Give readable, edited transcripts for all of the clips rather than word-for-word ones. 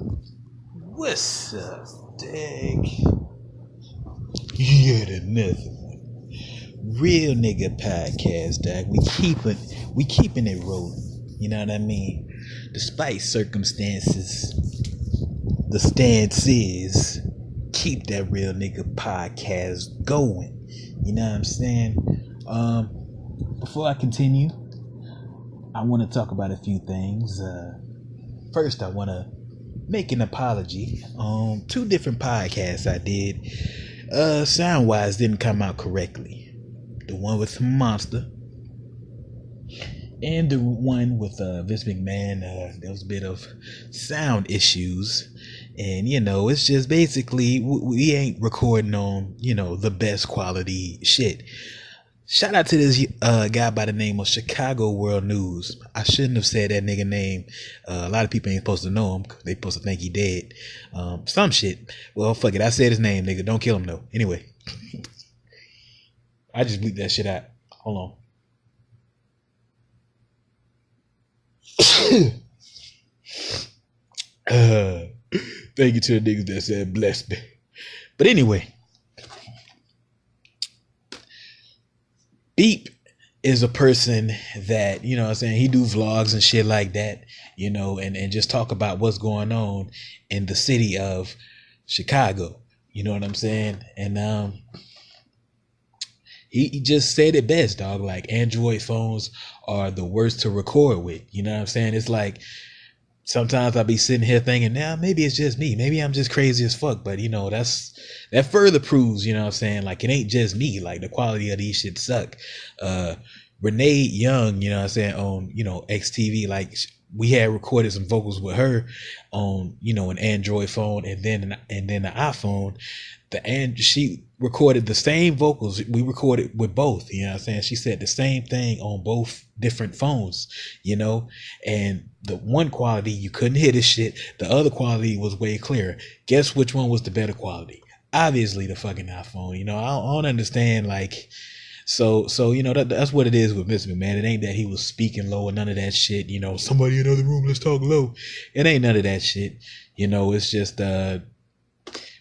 What's up, Dig? Yet another one. Real nigga podcast, Dag. We keeping it rolling. You know what I mean? Despite circumstances, the stance is keep that real nigga podcast going. You know what I'm saying? Before I continue, I want to talk about a few things. First, I want to make an apology on two different podcasts I did. Sound wise didn't come out correctly. The one with Monster and the one with Vince McMahon. There was a bit of sound issues, and it's just basically we ain't recording on the best quality shit. Shout out to this guy by the name of Chicago World News. I shouldn't have said that nigga name. A lot of people ain't supposed to know him. They supposed to think he dead. Some shit. Well, fuck it. I said his name, nigga. Don't kill him, though. Anyway. I just bleeped that shit out. Hold on. Thank you to the niggas that said bless me. But anyway. Beep is a person that, what I'm saying, he do vlogs and shit like that, and just talk about what's going on in the city of Chicago. You know what I'm saying? And he just said it best, dog. Like, Android phones are the worst to record with. You know what I'm saying? It's like, sometimes I'll be sitting here thinking, now maybe it's just me. Maybe I'm just crazy as fuck. But, that further proves, what I'm saying, like, it ain't just me. Like, the quality of these shit suck. Renee Young, what I'm saying, on, XTV, like, we had recorded some vocals with her on, an Android phone and then the iPhone. She recorded the same vocals. We recorded with both, what I'm saying? She said the same thing on both different phones, and the one quality, you couldn't hear this shit. The other quality was way clearer. Guess which one was the better quality? Obviously the fucking iPhone. I don't understand, like, so that's what it is with Mr. McMahon. It ain't that he was speaking low or none of that shit. Somebody in the other room, let's talk low. It ain't none of that shit. It's just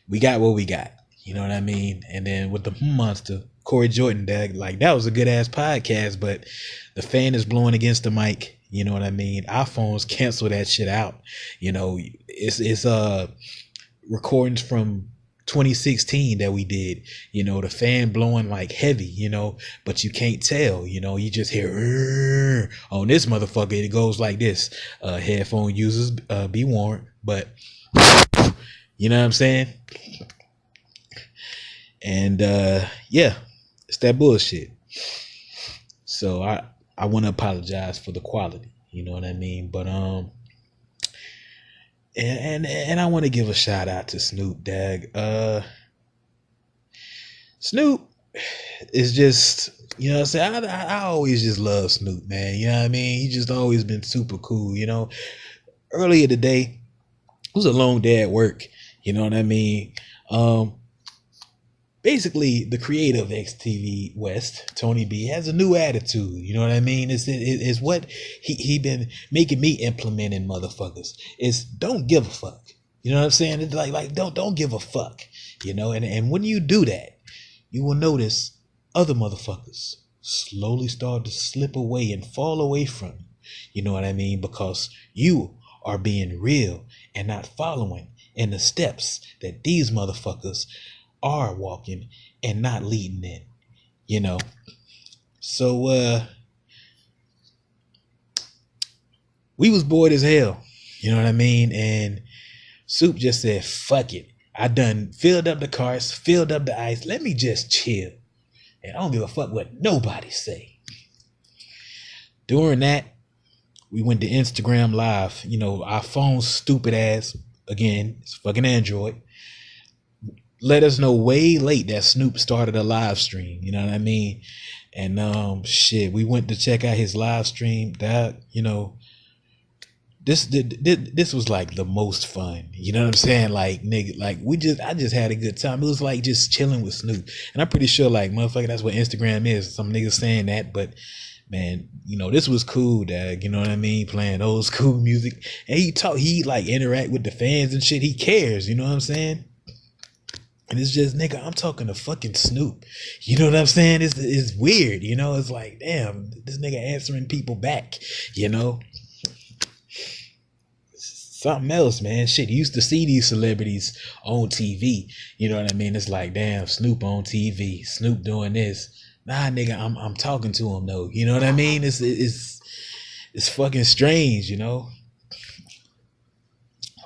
we got what we got. You know what I mean? And then with the Monster, Corey Jordan, that was a good ass podcast, but the fan is blowing against the mic. You know what I mean? iPhones cancel that shit out. It's recordings from 2016 that we did. The fan blowing like heavy, but you can't tell. You just hear on this motherfucker. It goes like this. Headphone users, be warned. But you know what I'm saying? And yeah, it's that bullshit. So I want to apologize for the quality. You know what I mean? But and I want to give a shout out to Snoop Dogg. Snoop is just, what I'm saying, I always just love Snoop, man. You know what I mean? He just always been super cool. Earlier today, it was a long day at work. You know what I mean? Basically, the creator of XTV West, Tony B, has a new attitude. You know what I mean? It's what he been making me implement in motherfuckers. It's don't give a fuck. You know what I'm saying? It's like don't give a fuck. And when you do that, you will notice other motherfuckers slowly start to slip away and fall away from you. You know what I mean? Because you are being real and not following in the steps that these motherfuckers are walking and not leading in, So we was bored as hell, you know what I mean? And Soup just said, fuck it. I done filled up the carts, filled up the ice. Let me just chill. And I don't give a fuck what nobody say. During that, we went to Instagram Live. Our phone's stupid ass, again, it's fucking Android, let us know way late that Snoop started a live stream. You know what I mean? And shit, we went to check out his live stream. This was like the most fun. You know what I'm saying? Like, nigga, like I just had a good time. It was like just chilling with Snoop. And I'm pretty sure, like, motherfucker, that's what Instagram is. Some niggas saying that, but man, this was cool, dad. You know what I mean? Playing old school music. And he like interact with the fans and shit. He cares, you know what I'm saying? And it's just, nigga, I'm talking to fucking Snoop. You know what I'm saying? It's weird, It's like, damn, this nigga answering people back, Something else, man. Shit, you used to see these celebrities on TV. You know what I mean? It's like, damn, Snoop on TV. Snoop doing this. Nah, nigga, I'm talking to him though. You know what I mean? It's fucking strange,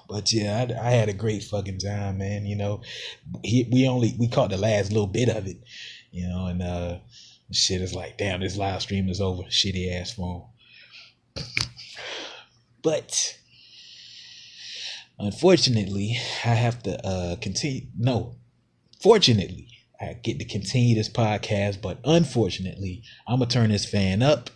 But yeah, I had a great fucking time, man. We caught the last little bit of it, and shit is like, damn, this live stream is over. Shitty ass phone. But unfortunately, I have to continue. No, fortunately, I get to continue this podcast. But unfortunately, I'm gonna turn this fan up.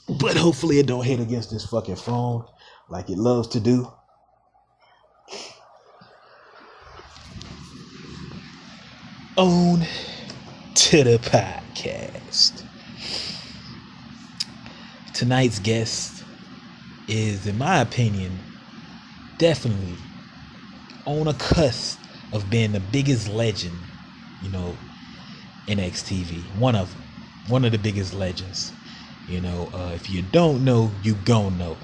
But hopefully it don't hit against this fucking phone like it loves to do. On to the podcast. Tonight's guest is, in my opinion, definitely on a cusp of being the biggest legend, in XTV. One of the biggest legends. If you don't know, you gon' know.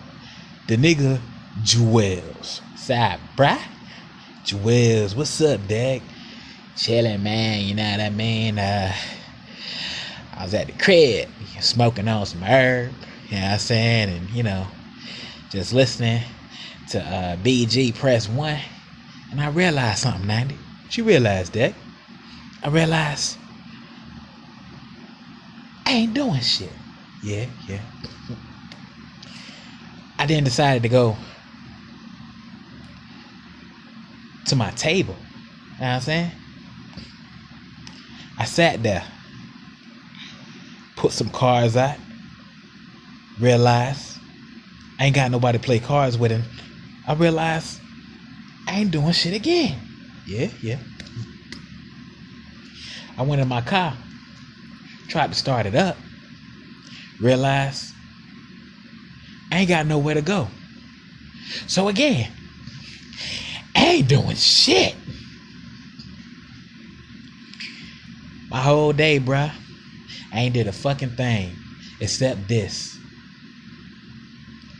The nigga Jwails. Sup, bruh? Jwails, what's up, dag? Chillin', man, you know what I mean? I was at the crib, smoking on some herb, you know what I'm saying? And, just listening to BG Press 1. And I realized something, Nandy. What you realized, Deck? I realized I ain't doing shit. Yeah. I then decided to go to my table. You know what I'm saying? I sat there, put some cards out, realized I ain't got nobody to play cards with, and I realized I ain't doing shit again. Yeah. I went in my car, tried to start it up, realized I ain't got nowhere to go. So again, I ain't doing shit. My whole day, bruh, I ain't did a fucking thing except this.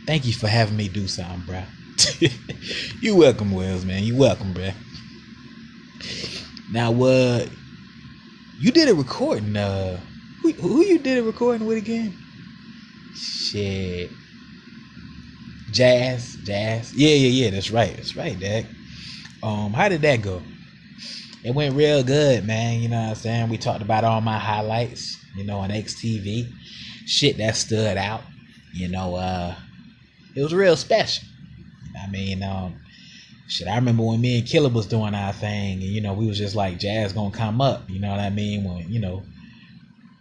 Thank you for having me do something, bruh. You welcome, Wells, man. You welcome, bruh. Now, you did a recording. Who you did a recording with again? Shit. Jazz. Yeah. That's right, Dak. How did that go? It went real good, man. You know what I'm saying? We talked about all my highlights, on XTV. Shit that stood out. It was real special. I mean, I remember when me and Killer was doing our thing, and we was just like, Jazz gonna come up, you know what I mean? When,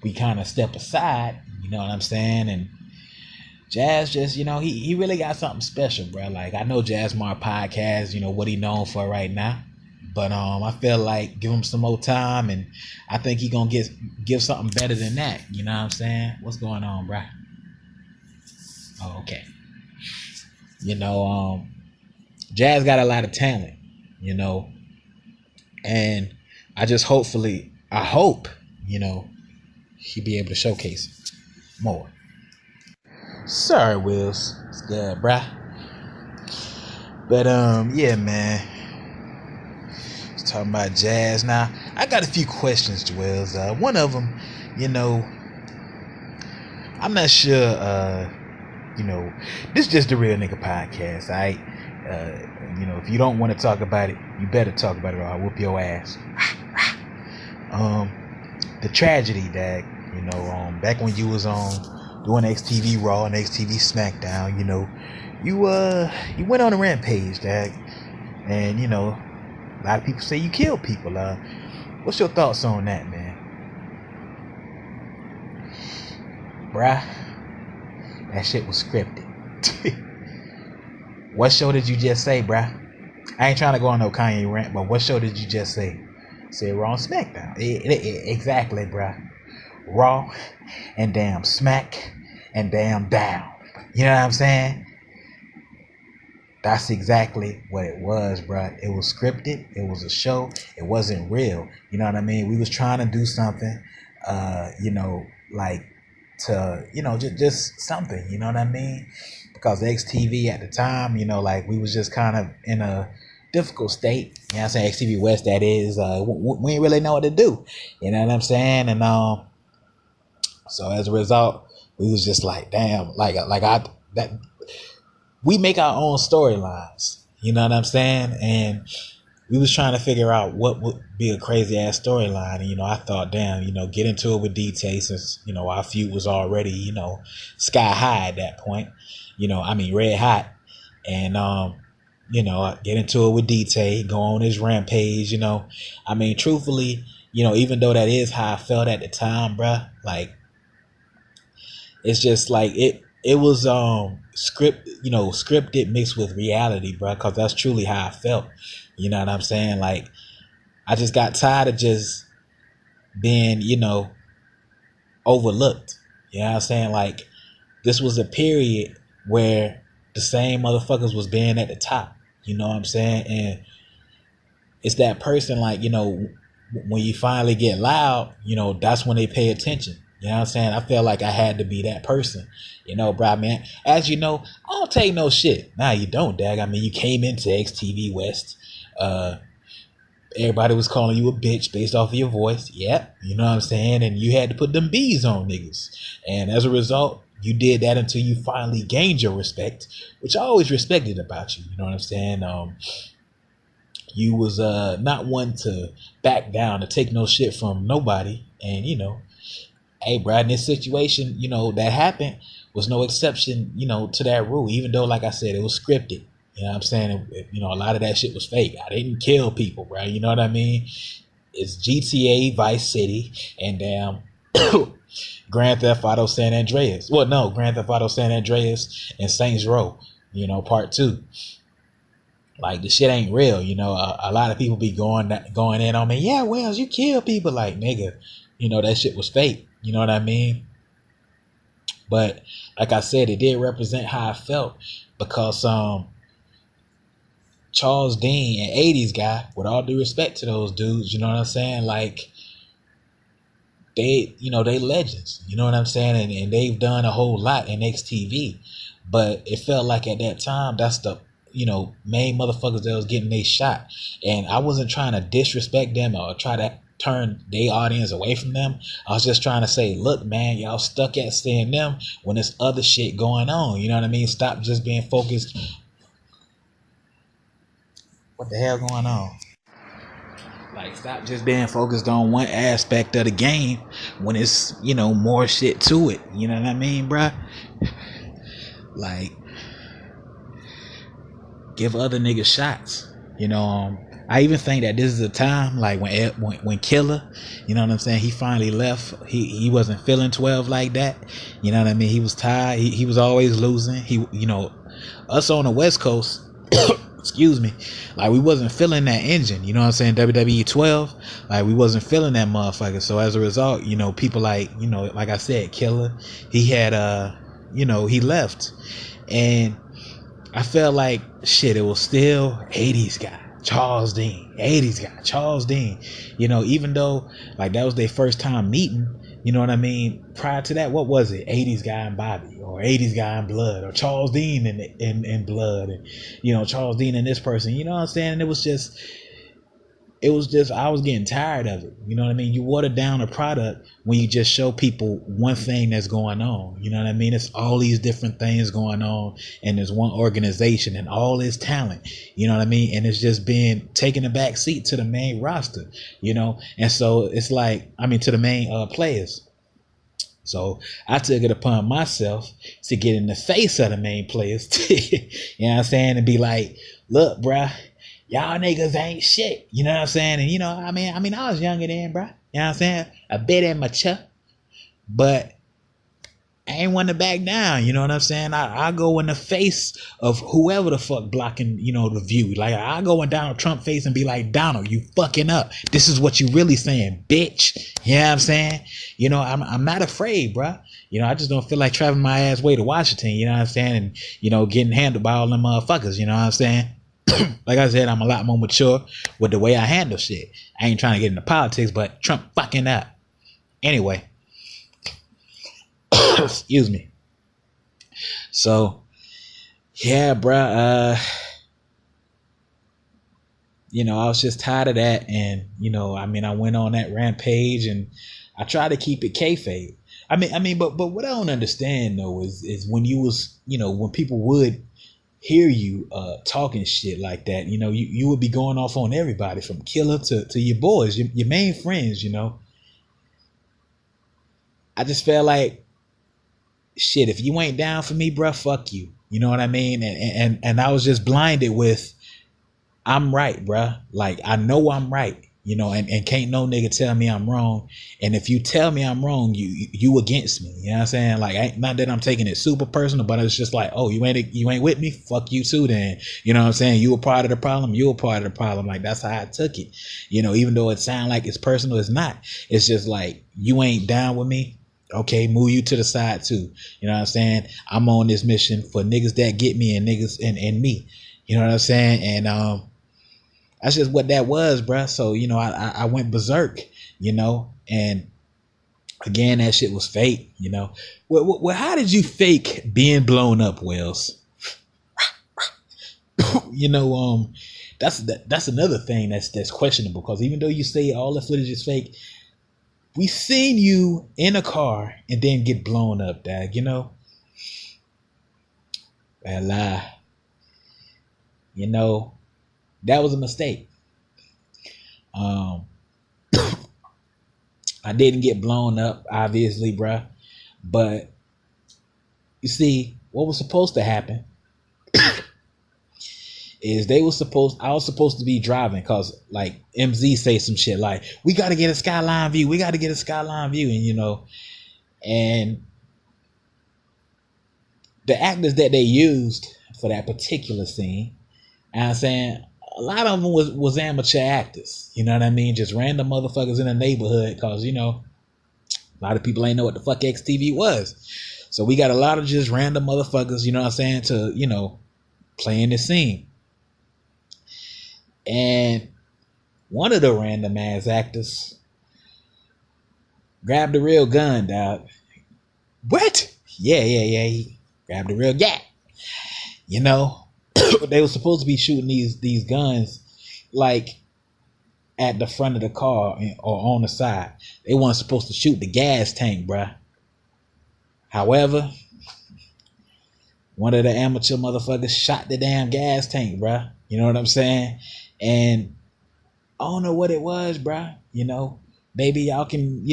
we kind of step aside, you know what I'm saying? And Jazz just, he really got something special, bro. Like, I know Jazz Mar podcast, what he known for right now. But I feel like give him some more time, and I think he gonna give something better than that. You know what I'm saying? What's going on, bro? Oh, okay. Jazz got a lot of talent, and I hope, he'll be able to showcase it more. Sorry, Wills. It's good, bruh. But, yeah, man. Just talking about Jazz now. I got a few questions, Joels. One of them, I'm not sure, this is just the Real Nigga Podcast, alright? If you don't want to talk about it, you better talk about it or I'll whoop your ass. The tragedy, Dag, back when you was on doing XTV Raw and XTV SmackDown, you went on a rampage, Dag, and a lot of people say you killed people. What's your thoughts on that, man? Bruh, that shit was scripted. What show did you just say, bruh? I ain't trying to go on no Kanye rant, but what show did you just say? Say Raw and SmackDown. Exactly, bruh. Raw and damn Smack and damn Down. You know what I'm saying? That's exactly what it was, bruh. It was scripted. It was a show. It wasn't real. You know what I mean? We was trying to do something, like to, just something. You know what I mean? Because XTV at the time, like we was just kind of in a difficult state. You know what I'm saying? XTV West, that is. We didn't really know what to do. You know what I'm saying? And so as a result, we was just like, damn, we make our own storylines, you know what I'm saying? And we was trying to figure out what would be a crazy ass storyline. And, I thought, damn, get into it with DT since, our feud was already, sky high at that point, red hot. And, get into it with DT, go on his rampage, truthfully, even though that is how I felt at the time, bruh, like, it's just like it was scripted mixed with reality, bro, because that's truly how I felt. You know what I'm saying? Like, I just got tired of just being, overlooked. You know what I'm saying? Like, this was a period where the same motherfuckers was being at the top. You know what I'm saying? And it's that person, like, when you finally get loud, that's when they pay attention. You know what I'm saying? I felt like I had to be that person, bro, man. As you know, I don't take no shit. Nah, you don't, Dag. I mean, you came into XTV West. Everybody was calling you a bitch based off of your voice. Yep. You know what I'm saying? And you had to put them B's on niggas. And as a result, you did that until you finally gained your respect, which I always respected about you. You know what I'm saying? You was not one to back down, to take no shit from nobody. And, hey, bro, in this situation, that happened was no exception, to that rule, even though, like I said, it was scripted. You know what I'm saying? A lot of that shit was fake. I didn't kill people, bro. You know what I mean? It's GTA, Vice City, and damn Grand Theft Auto San Andreas. Well, no, Grand Theft Auto San Andreas and Saints Row, part 2. Like, the shit ain't real, a lot of people be going in on me. Yeah, Wells, you kill people. Like, nigga, that shit was fake. You know what I mean? But like I said, it did represent how I felt, because Charles Dean, an 80s guy, with all due respect to those dudes, you know what I'm saying? Like, they legends, you know what I'm saying? And they've done a whole lot in XTV. But it felt like at that time, that's the main motherfuckers that was getting their shot. And I wasn't trying to disrespect them or try to turn their audience away from them. I was just trying to say, look, man, y'all stuck at seeing them when there's other shit going on. You know what I mean? Stop just being focused. What the hell going on? Like, stop just being focused on one aspect of the game when it's, more shit to it. You know what I mean, bruh? Like, give other niggas shots. I even think that this is a time, like, when Killer, you know what I'm saying, he finally left. He wasn't feeling 12 like that. You know what I mean? He was tired. He was always losing. Us on the West Coast, excuse me, like, we wasn't feeling that engine. You know what I'm saying? WWE 12, like, we wasn't feeling that motherfucker. So as a result, people like, like I said, Killer, he had, he left. And I felt like, shit, it was still 80s guy, Charles Dean, 80s guy, Charles Dean. Even though, like, that was their first time meeting, you know what I mean? Prior to that, what was it? 80s guy and Bobby, or 80s guy and Blood, or Charles Dean and Blood, and, Charles Dean and this person, you know what I'm saying? And it was just, I was getting tired of it. You know what I mean? You water down a product when you just show people one thing that's going on. You know what I mean? It's all these different things going on, and there's one organization and all this talent. You know what I mean? And it's just being taking a back seat to the main roster, And so it's like, to the main players. So I took it upon myself to get in the face of the main players, you know what I'm saying? And be like, look, bruh, y'all niggas ain't shit. You know what I'm saying? And I was younger then, bro. You know what I'm saying? A bit immature. But I ain't want to back down. You know what I'm saying? I go in the face of whoever the fuck blocking, the view. Like, I go in Donald Trump face and be like, Donald, you fucking up. This is what you really saying, bitch. You know what I'm saying? I'm not afraid, bruh. I just don't feel like traveling my ass way to Washington. You know what I'm saying? And, getting handled by all them motherfuckers. You know what I'm saying? Like I said, I'm a lot more mature with the way I handle shit. I ain't trying to get into politics, but Trump fucking up. Anyway. Excuse me. So, yeah, bruh. I was just tired of that. And, I went on that rampage and I tried to keep it kayfabe. But what I don't understand though is when you was, when people would hear you talking shit like that, you would be going off on everybody from Killer to your boys, your main friends, I just felt like, shit, if you ain't down for me, bruh, fuck you. You know what I mean? And I was just blinded with, I'm right, bruh. Like, I know I'm right, and can't no nigga tell me I'm wrong. And if you tell me I'm wrong, you against me. You know what I'm saying? Like, not that I'm taking it super personal, but it's just like, oh, you ain't with me? Fuck you too then. You know what I'm saying? You a part of the problem, you a part of the problem. Like, that's how I took it. Even though it sound like it's personal, it's not. It's just like, you ain't down with me. Okay, move you to the side too. You know what I'm saying? I'm on this mission for niggas that get me and niggas and me. You know what I'm saying? And that's just what that was, bruh. So, I went berserk, and again, that shit was fake, Well, how did you fake being blown up, Wells? That's another thing that's questionable, because even though you say all the footage is fake, we seen you in a car and then get blown up, dad. Well, that was a mistake. I didn't get blown up, obviously, bruh. But you see, what was supposed to happen is I was supposed to be driving, because like MZ say some shit like, we got to get a skyline view. And the actors that they used for that particular scene, I'm saying a lot of them was amateur actors. You know what I mean? Just random motherfuckers in the neighborhood, because, a lot of people ain't know what the fuck XTV was. So we got a lot of just random motherfuckers, you know what I'm saying, to, play in the scene. And one of the random ass actors grabbed a real gun, dog. What? Yeah. He grabbed a real gat. They were supposed to be shooting these guns like at the front of the car or on the side. They weren't supposed to shoot the gas tank, bruh. However, one of the amateur motherfuckers shot the damn gas tank, bruh. You know what I'm saying? And I don't know what it was, bruh. Maybe y'all can,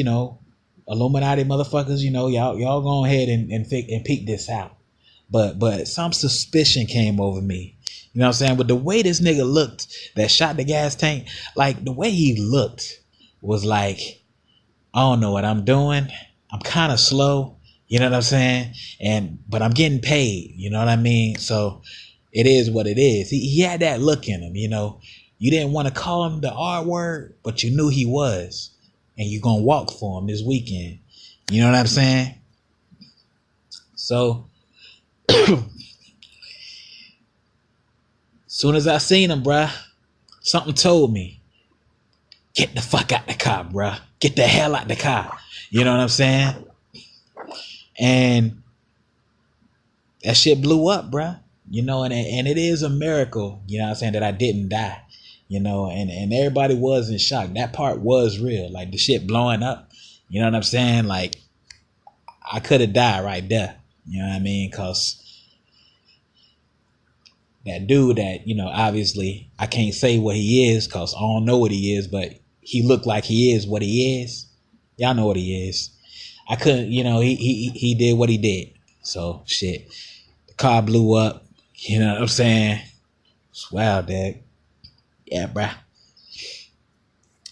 Illuminati motherfuckers, y'all go ahead and peek this out. But some suspicion came over me. You know what I'm saying? But the way this nigga looked that shot the gas tank, like the way he looked was like, I don't know what I'm doing. I'm kind of slow. You know what I'm saying? But I'm getting paid. You know what I mean? So it is what it is. He had that look in him, You didn't want to call him the R word, but you knew he was. And you're going to walk for him this weekend. You know what I'm saying? So, soon as I seen him, bruh, something told me, get the fuck out the car, bruh. Get the hell out the car. You know what I'm saying? And that shit blew up, bruh. And it is a miracle, you know what I'm saying, that I didn't die. And everybody was in shock. That part was real. Like the shit blowing up. You know what I'm saying? Like I could have died right there. You know what I mean? Cause that dude that, obviously I can't say what he is, cause I don't know what he is, but he looked like he is what he is. Y'all know what he is. I couldn't, he did what he did. So shit. The car blew up. You know what I'm saying? It's wild, dad. Yeah, bruh.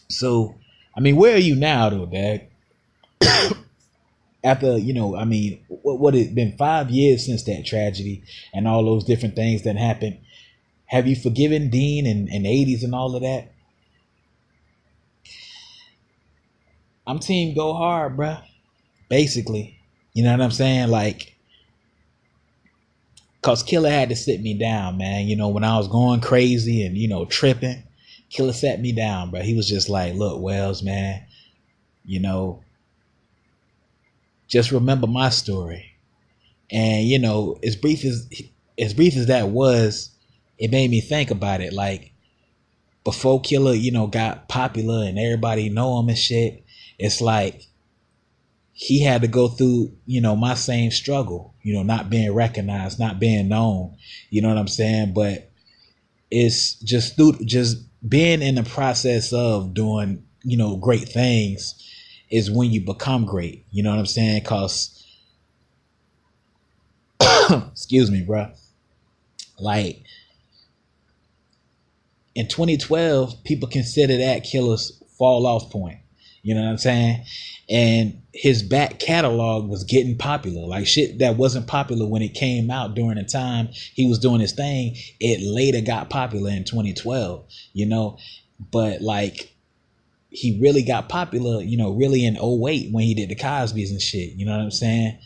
So, where are you now, though, Dad? after, I mean, what it been 5 years since that tragedy and all those different things that happened. Have you forgiven Dean and 80s and all of that? I'm team go hard, bruh. Basically, you know what I'm saying? Like, cause Killer had to sit me down, man. When I was going crazy and tripping, Killer sat me down, bro. He was just like, "Look, Wells, man, you know, just remember my story." And as brief as that was, it made me think about it. Like, before Killer, got popular and everybody know him and shit, it's like he had to go through, my same struggle, not being recognized, not being known. You know what I'm saying? But it's just being in the process of doing, great things is when you become great. You know what I'm saying? Cause excuse me, bro. Like, in 2012, people consider that Killer's fall off point. You know what I'm saying? And his back catalog was getting popular. Like, shit that wasn't popular when it came out during the time he was doing his thing, it later got popular in 2012, But like, he really got popular, really in '08 when he did the Cosby's and shit. You know what I'm saying?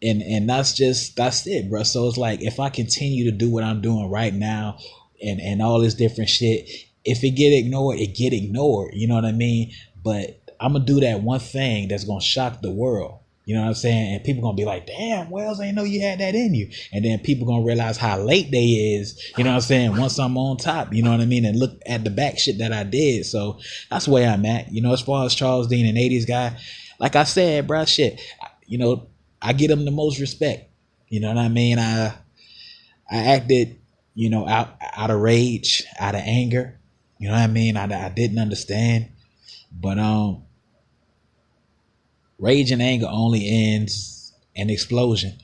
And that's it, bro. So it's like, if I continue to do what I'm doing right now and all this different shit, if it get ignored, it get ignored. You know what I mean? But I'm gonna do that one thing that's gonna shock the world. You know what I'm saying? And people gonna be like, "Damn, Wells, I didn't know you had that in you." And then people gonna realize how late they is. You know what I'm saying? Once I'm on top, you know what I mean? And look at the back shit that I did. So that's where I'm at. As far as Charles Dean and 80s guy, like I said, bro, shit. I get him the most respect. You know what I mean? I acted, out of rage, out of anger. You know what I mean? I didn't understand. But rage and anger only ends in explosion.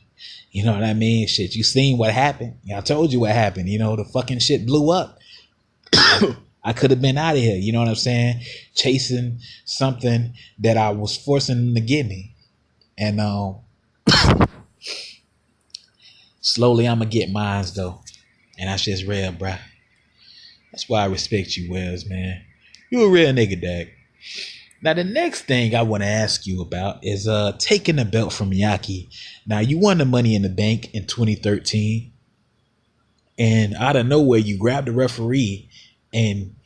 You know what I mean? Shit, you seen what happened. I told you what happened. The fucking shit blew up. I could have been out of here. You know what I'm saying? Chasing something that I was forcing them to give me. And slowly I'm going to get mines, though. And that's just real, bruh. That's why I respect you, Wells, man. You a real nigga, dad. Now, the next thing I want to ask you about is taking the belt from Yaki. Now, you won the Money in the Bank in 2013. And out of nowhere, you grabbed the referee and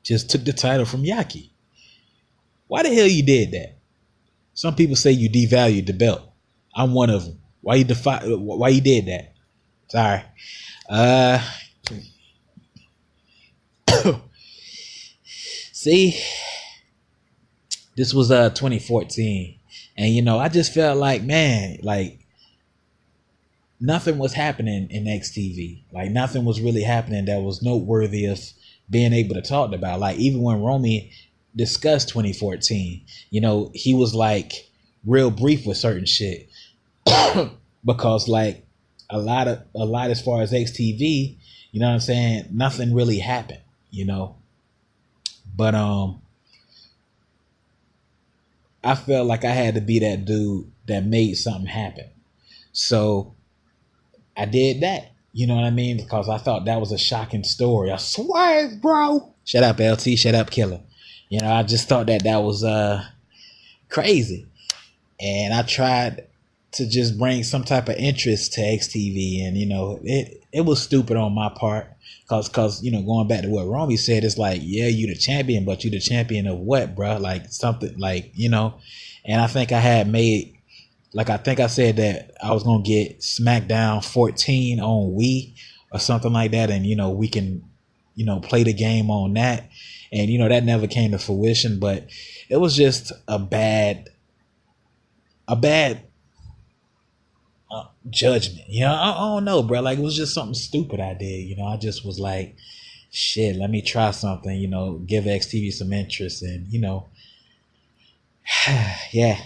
just took the title from Yaki. Why the hell you did that? Some people say you devalued the belt. I'm one of them. Why you did that? Sorry. See, this was 2014, and I just felt like, man, like nothing was happening in XTV. Like, nothing was really happening that was noteworthy of being able to talk about. Like, even when Romy discussed 2014, he was like real brief with certain shit because like a lot as far as XTV, you know what I'm saying, nothing really happened, but I felt like I had to be that dude that made something happen. So I did that, you know what I mean? Because I thought that was a shocking story. I swear, bro. Shut up, LT. Shut up, Killer. I just thought that was crazy. And I tried to just bring some type of interest to XTV. And, it was stupid on my part. Cause going back to what Romy said, it's like, yeah, you the champion, but you the champion of what, bro? Like something like, and I think I had made, like, I think I said that I was going to get SmackDown 14 on Wii or something like that. And, we can, play the game on that. And, that never came to fruition, but it was just a bad judgment. I don't know, bro. Like, it was just something stupid I did. I just was like, shit, let me try something, give XTV some interest and, yeah.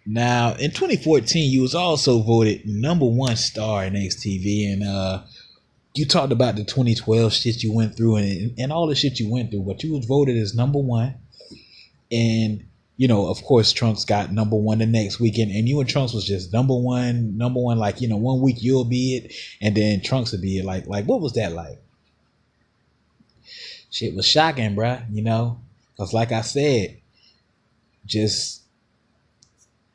Now, in 2014, you was also voted #1 star in XTV, and you talked about the 2012 shit you went through and all the shit you went through, but you was voted as #1. And of course, Trunks got number one the next weekend, and you and Trunks was just number one. Like, 1 week you'll be it, and then Trunks would be it. Like what was that like? Shit was shocking, bruh. Because like I said, just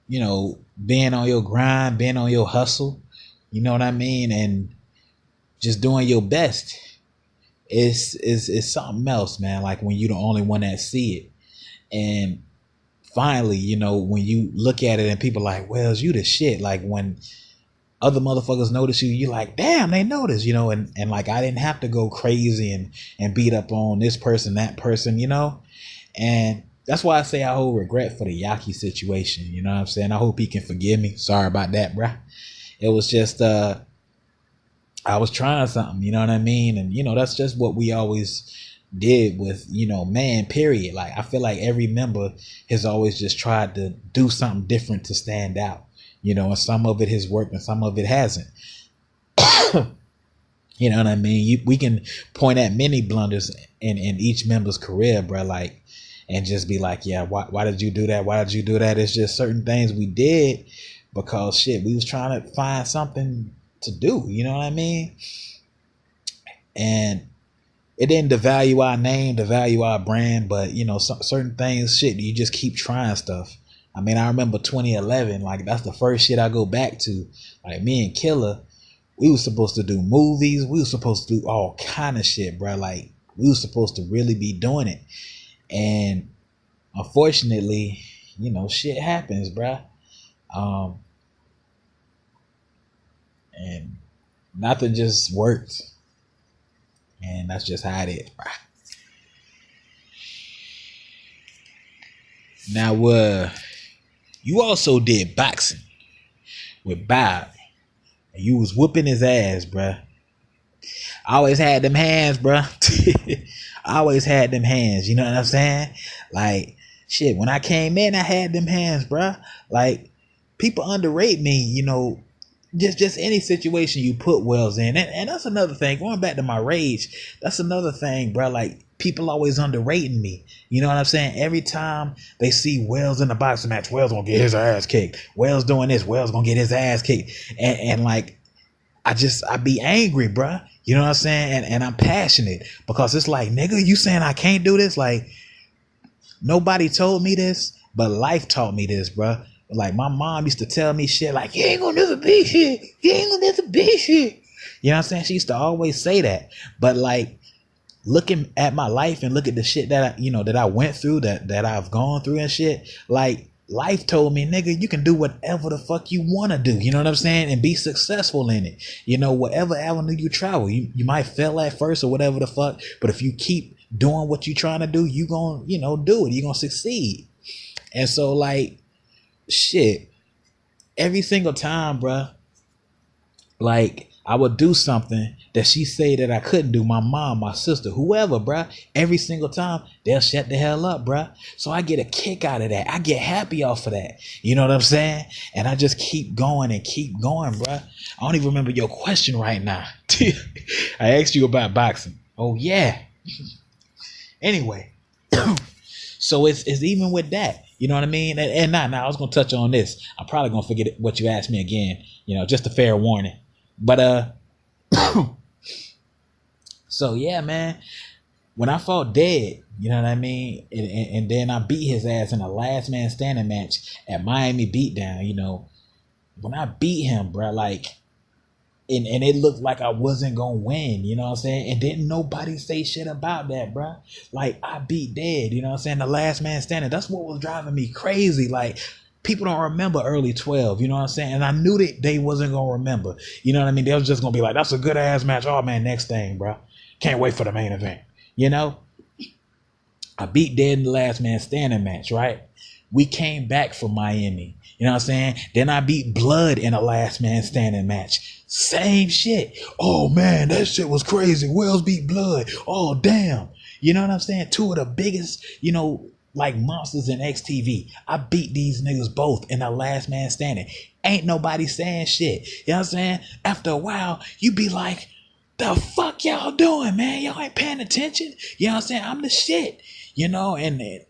being on your grind, being on your hustle, you know what I mean, and just doing your best. It's something else, man. Like when you're the only one that see it, and finally, when you look at it and people like, Wells, you the shit. Like when other motherfuckers notice you, you like, damn, they notice, and like I didn't have to go crazy and beat up on this person, that person, and that's why I say I hold regret for the Yaki situation. You know what I'm saying? I hope he can forgive me. Sorry about that, bruh. It was just I was trying something, you know what I mean? And that's just what we always did with, man, period. Like I feel like every member has always just tried to do something different to stand out, and some of it has worked and some of it hasn't. You know what I mean? We can point at many blunders in each member's career, bro, like, and just be like, yeah, why did you do that? Why did you do that? It's just certain things we did because shit, we was trying to find something to do, you know what I mean? And it didn't devalue our name, devalue our brand, but certain things, shit, you just keep trying stuff. I mean, I remember 2011, like that's the first shit I go back to. Like me and Killer, we were supposed to do movies, we were supposed to do all kind of shit, bro. Like we were supposed to really be doing it, and unfortunately, shit happens, bro. And nothing just worked. And that's just how it is, bro. Now, you also did boxing with Bob. And you was whooping his ass, bruh. I always had them hands, bruh. I always had them hands, you know what I'm saying? Like, shit, when I came in, I had them hands, bruh. Like, people underrate me, just any situation you put Wells in. And that's another thing. Going back to my rage, that's another thing, bro. Like, people always underrating me. You know what I'm saying? Every time they see Wells in the boxing match, Wells gonna get his ass kicked. Wells doing this, Wells gonna get his ass kicked. And like, I be angry, bro. You know what I'm saying? And I'm passionate because it's like, nigga, you saying I can't do this? Like, nobody told me this, but life taught me this, bro. Like my mom used to tell me shit like, you ain't gonna never be shit. You ain't gonna never be shit. You know what I'm saying? She used to always say that. But like looking at my life and look at the shit that I went through, that I've gone through and shit, like life told me, nigga, you can do whatever the fuck you want to do. You know what I'm saying? And be successful in it. Whatever avenue you travel, you might fail at first or whatever the fuck. But if you keep doing what you're trying to do, you gonna, do it. You're gonna succeed. And so like, shit, every single time, bruh, like I would do something that she say that I couldn't do, my mom, my sister, whoever, bruh, every single time they'll shut the hell up, bruh. So I get a kick out of that. I get happy off of that. You know what I'm saying? And I just keep going, bruh. I don't even remember your question right now. I asked you about boxing. Oh yeah. Anyway, so it's even with that. You know what I mean? And now I was gonna touch on this. I'm probably gonna forget what you asked me again. Just a fair warning. But so yeah, man. When I fought Dead, you know what I mean, and then I beat his ass in a last man standing match at Miami Beatdown. When I beat him, bro, like. And it looked like I wasn't gonna win, you know what I'm saying? And didn't nobody say shit about that, bro. Like, I beat Dead, you know what I'm saying? The last man standing. That's what was driving me crazy. Like, people don't remember early 12, you know what I'm saying? And I knew that they wasn't gonna remember. You know what I mean? They was just gonna be like, that's a good ass match. Oh man, next thing, bro. Can't wait for the main event. I beat Dead in the last man standing match, right? We came back from Miami. You know what I'm saying? Then I beat Blood in a last man standing match. Same shit. Oh man, that shit was crazy. Wells beat Blood. Oh damn. You know what I'm saying? Two of the biggest, like monsters in XTV. I beat these niggas both in the last man standing. Ain't nobody saying shit. You know what I'm saying? After a while, you be like, the fuck y'all doing, man? Y'all ain't paying attention. You know what I'm saying? I'm the shit. And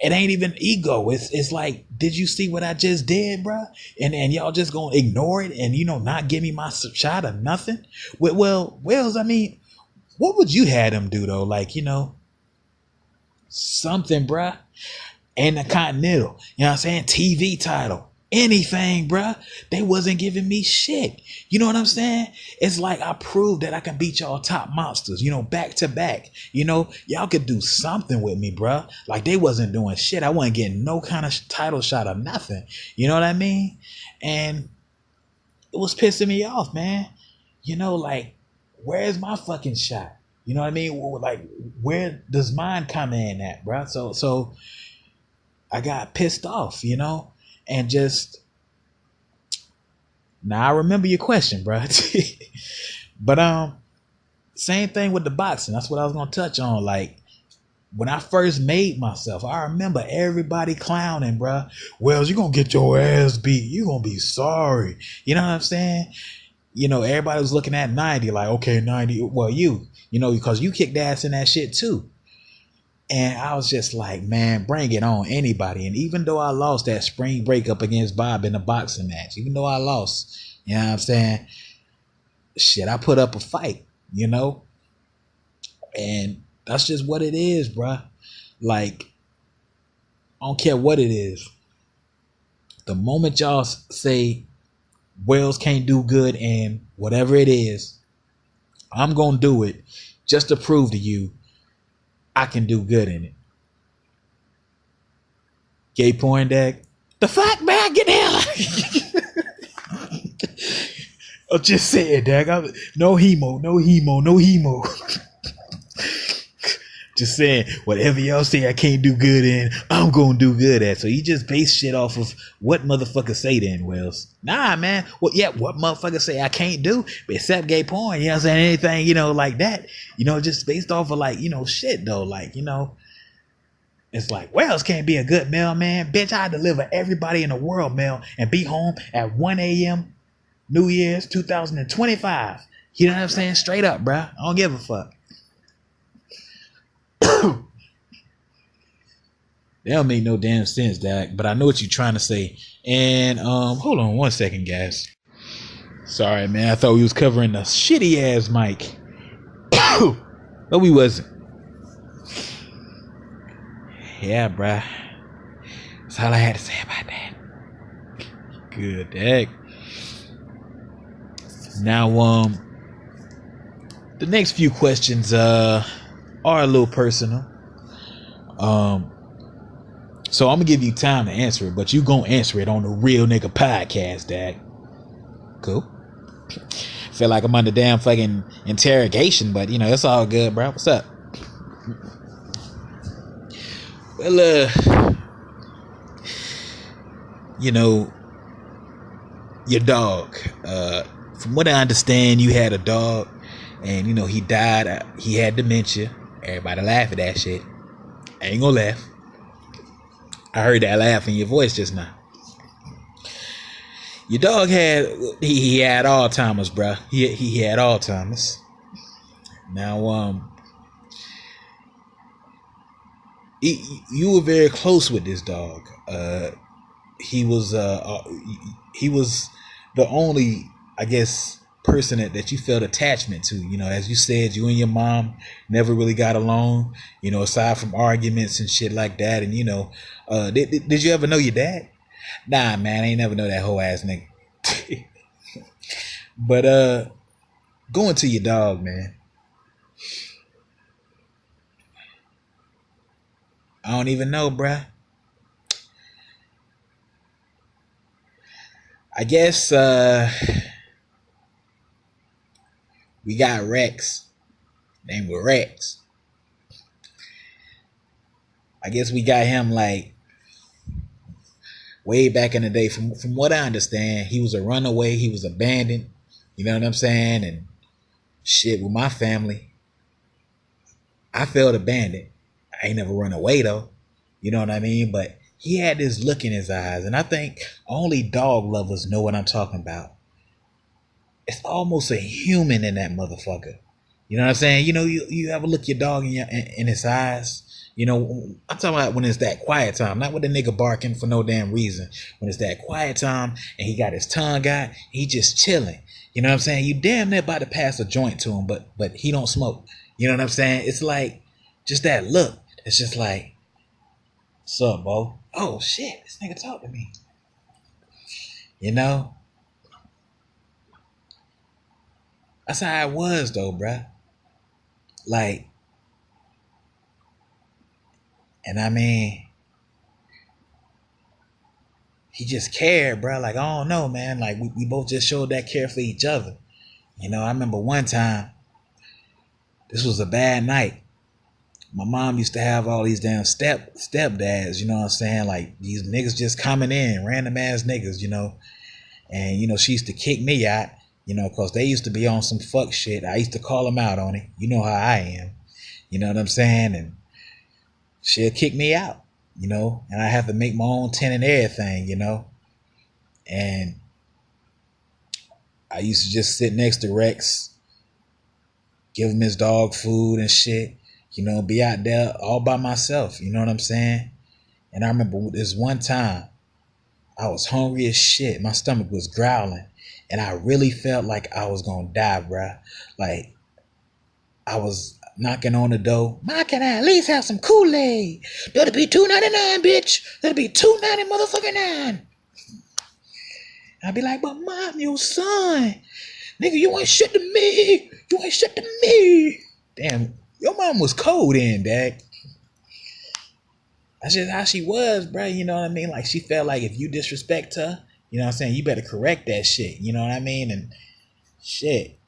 it ain't even ego. It's like, did you see what I just did, bruh? And y'all just gonna ignore it and not give me my shot or nothing. Well, Wells, I mean, what would you have them do though? Like, something, bruh. And the Continental, you know what I'm saying? TV title, anything, bruh. They wasn't giving me shit. You know what I'm saying? It's like I proved that I can beat y'all top monsters, back to back. Y'all could do something with me, bruh. Like they wasn't doing shit. I wasn't getting no kind of title shot or nothing. You know what I mean? And it was pissing me off, man. Like, where's my fucking shot? You know what I mean? Like, where does mine come in at, bruh? So I got pissed off, and just now I remember your question, bro. But same thing with the boxing. That's what I was gonna touch on. Like when I first made myself, I remember everybody clowning, bro. Wells, you gonna get your ass beat. You gonna be sorry. You know what I'm saying? Everybody was looking at 90, like, okay, 90. Well, because you kicked ass in that shit too. And I was just like, man, bring it on, anybody. And even though I lost that spring break up against Bob in the boxing match, even though I lost, you know what I'm saying? Shit, I put up a fight, And that's just what it is, bruh. Like, I don't care what it is. The moment y'all say Wells can't do good and whatever it is, I'm going to do it just to prove to you I can do good in it. Gay porn deck. The fuck, man? Get down. I'm just saying, Dag. No hemo. Just saying, whatever y'all say I can't do good in, I'm gonna do good at. So you just base shit off of what motherfuckers say then, Wells. Nah, man. Well, yeah, what motherfuckers say I can't do, except gay porn, you know what I'm saying? Anything, like that. Just based off of like, shit though. Like, it's like, Wells can't be a good mailman. Bitch, I deliver everybody in the world mail and be home at 1 a.m. New Year's 2025. You know what I'm saying? Straight up, bruh. I don't give a fuck. That don't make no damn sense, Dak. But I know what you're trying to say. And hold on 1 second, guys. Sorry, man. I thought we was covering the shitty ass mic. But we wasn't. Yeah, bruh. That's all I had to say about that. Good, Dak. Now, the next few questions are a little personal. So I'm gonna give you time to answer it, but you gonna answer it on the Real Nigga Podcast, Dad. Cool. Feel like I'm under damn fucking interrogation, but it's all good, bro. What's up? Well, your dog. From what I understand, you had a dog, and he died. He had dementia. Everybody laugh at that shit. I ain't gonna laugh. I heard that laugh in your voice just now. Your dog had Alzheimer's, bro. He had Alzheimer's. Now, you were very close with this dog. He was the only, I guess, person that you felt attachment to. As you said, you and your mom never really got along, aside from arguments and shit like that. And did you ever know your dad? Nah, man, I ain't never know that whole ass nigga. But going to your dog, man, I don't even know, bruh. I guess we got Rex. Name was Rex. I guess we got him like way back in the day. From what I understand, he was a runaway. He was abandoned. You know what I'm saying? And shit, with my family, I felt abandoned. I ain't never run away though. You know what I mean? But he had this look in his eyes, and I think only dog lovers know what I'm talking about. It's almost a human in that motherfucker. You know what I'm saying? You ever look your dog in his eyes, You know, I'm talking about when it's that quiet time, not with the nigga barking for no damn reason. When it's that quiet time and he got his tongue out, he just chilling. You know what I'm saying? You damn near about to pass a joint to him, but he don't smoke. You know what I'm saying? It's like just that look. It's just like, what's up, Bo? Oh shit, this nigga talk to me. You know? That's how it was though, bruh. Like, and I mean, he just cared, bruh. Like, I don't know, man. Like, we both just showed that care for each other. You know, I remember one time, this was a bad night. My mom used to have all these damn stepdads, you know what I'm saying? Like, these niggas just coming in, random ass niggas, you know? And, you know, she used to kick me out, you know, because they used to be on some fuck shit. I used to call them out on it. You know how I am. You know what I'm saying? And she'll kick me out, you know? And I have to make my own tent and everything, you know? And I used to just sit next to Rex, give him his dog food and shit, you know, be out there all by myself, you know what I'm saying? And I remember this one time, I was hungry as shit. My stomach was growling. And I really felt like I was gonna die, bruh. Like, I was knocking on the door. Ma, can I at least have some Kool-Aid? That'll be $2.99, bitch. That'll be $2.99, motherfucking 9. I'd be like, but mom, your son. Nigga, you ain't shit to me. You ain't shit to me. Damn, your mom was cold in, Dad. That's just how she was, bro. You know what I mean? Like, she felt like if you disrespect her, you know what I'm saying, you better correct that shit. You know what I mean? And shit,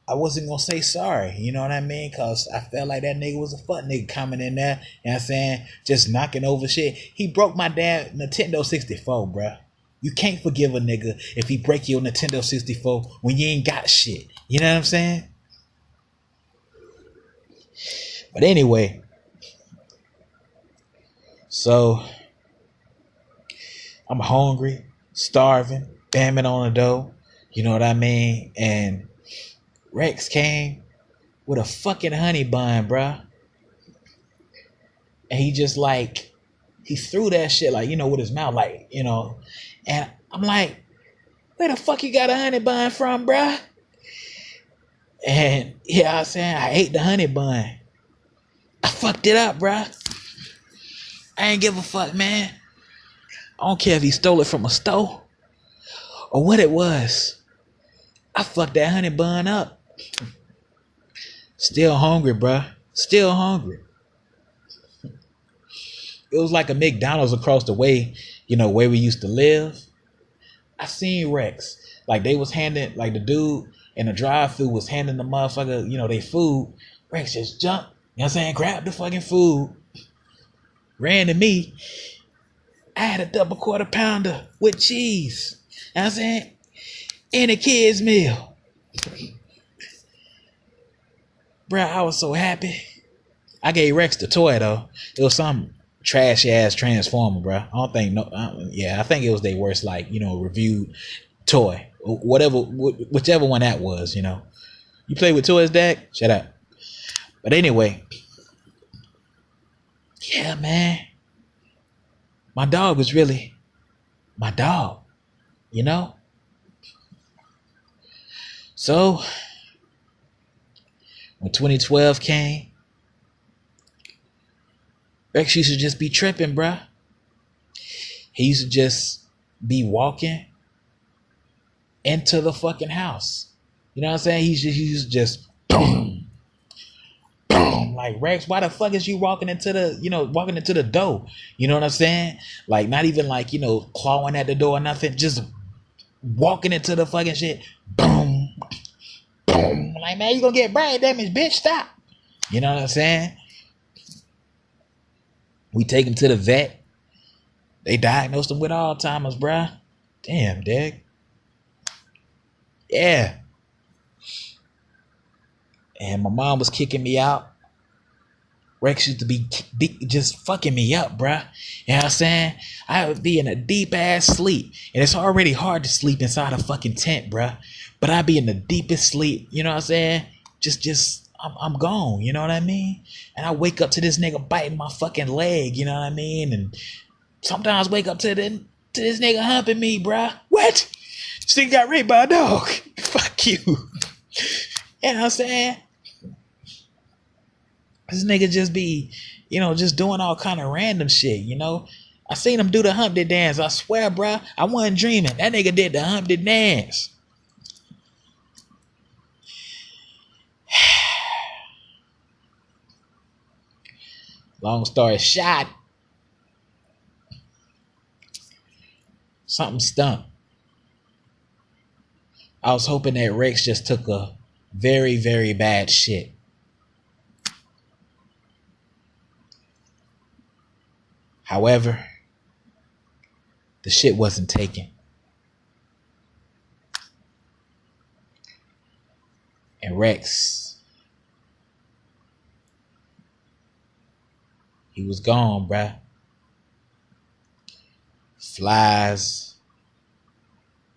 I wasn't going to say sorry. You know what I mean? Because I felt like that nigga was a fuck nigga coming in there, you know what I'm saying, just knocking over shit. He broke my damn Nintendo 64, bro. You can't forgive a nigga if he break your Nintendo 64 when you ain't got shit. You know what I'm saying? But anyway, so I'm hungry, starving, bamming on the door. You know what I mean? And Rex came with a fucking honey bun, bruh. And he just like, he threw that shit like, you know, with his mouth, like, you know. And I'm like, where the fuck you got a honey bun from, bruh? And yeah, I'm saying, I ate the honey bun. I fucked it up, bruh. I ain't give a fuck, man. I don't care if he stole it from a store or what it was. I fucked that honey bun up. Still hungry, bruh. Still hungry. It was like a McDonald's across the way, you know, where we used to live. I seen Rex. Like, they was handing, like, the dude in the drive-thru was handing the motherfucker, you know, they food. Rex just jumped, you know what I'm saying, grabbed the fucking food, ran to me. I had a double quarter pounder with cheese, you know what I'm saying, and a kid's meal. Bruh, I was so happy. I gave Rex the toy, though. It was some trash ass Transformer, bro. I think it was their worst, like, you know, reviewed toy, whichever one that was. You know, you play with toys, Dad? Shut up. But anyway, yeah, man, my dog was really my dog, you know. So when 2012 came, Rex used to just be tripping, bruh. He used to just be walking into the fucking house. You know what I'm saying? He used to just boom, boom. Like, Rex, why the fuck is you walking into the door? You know what I'm saying? Like, not even like, you know, clawing at the door or nothing. Just walking into the fucking shit. Boom, boom. Like, man, you gonna get brain damage, bitch. Stop. You know what I'm saying? We take him to the vet. They diagnosed him with Alzheimer's, bruh. Damn, dig. Yeah. And my mom was kicking me out. Rex used to be just fucking me up, bruh. You know what I'm saying? I would be in a deep ass sleep. And it's already hard to sleep inside a fucking tent, bruh. But I'd be in the deepest sleep. You know what I'm saying? Just I'm gone, you know what I mean? And I wake up to this nigga biting my fucking leg, you know what I mean? And sometimes wake up to this nigga humping me, bruh. What? This nigga got raped by a dog. Fuck you. You know what I'm saying? This nigga just be, just doing all kind of random shit, I seen him do the Humpty dance. I swear, bruh, I wasn't dreaming. That nigga did the Humpty dance. Long story short, something stunk. I was hoping that Rex just took a very, very bad shit. However, the shit wasn't taken. And Rex, he was gone, bruh. Flies.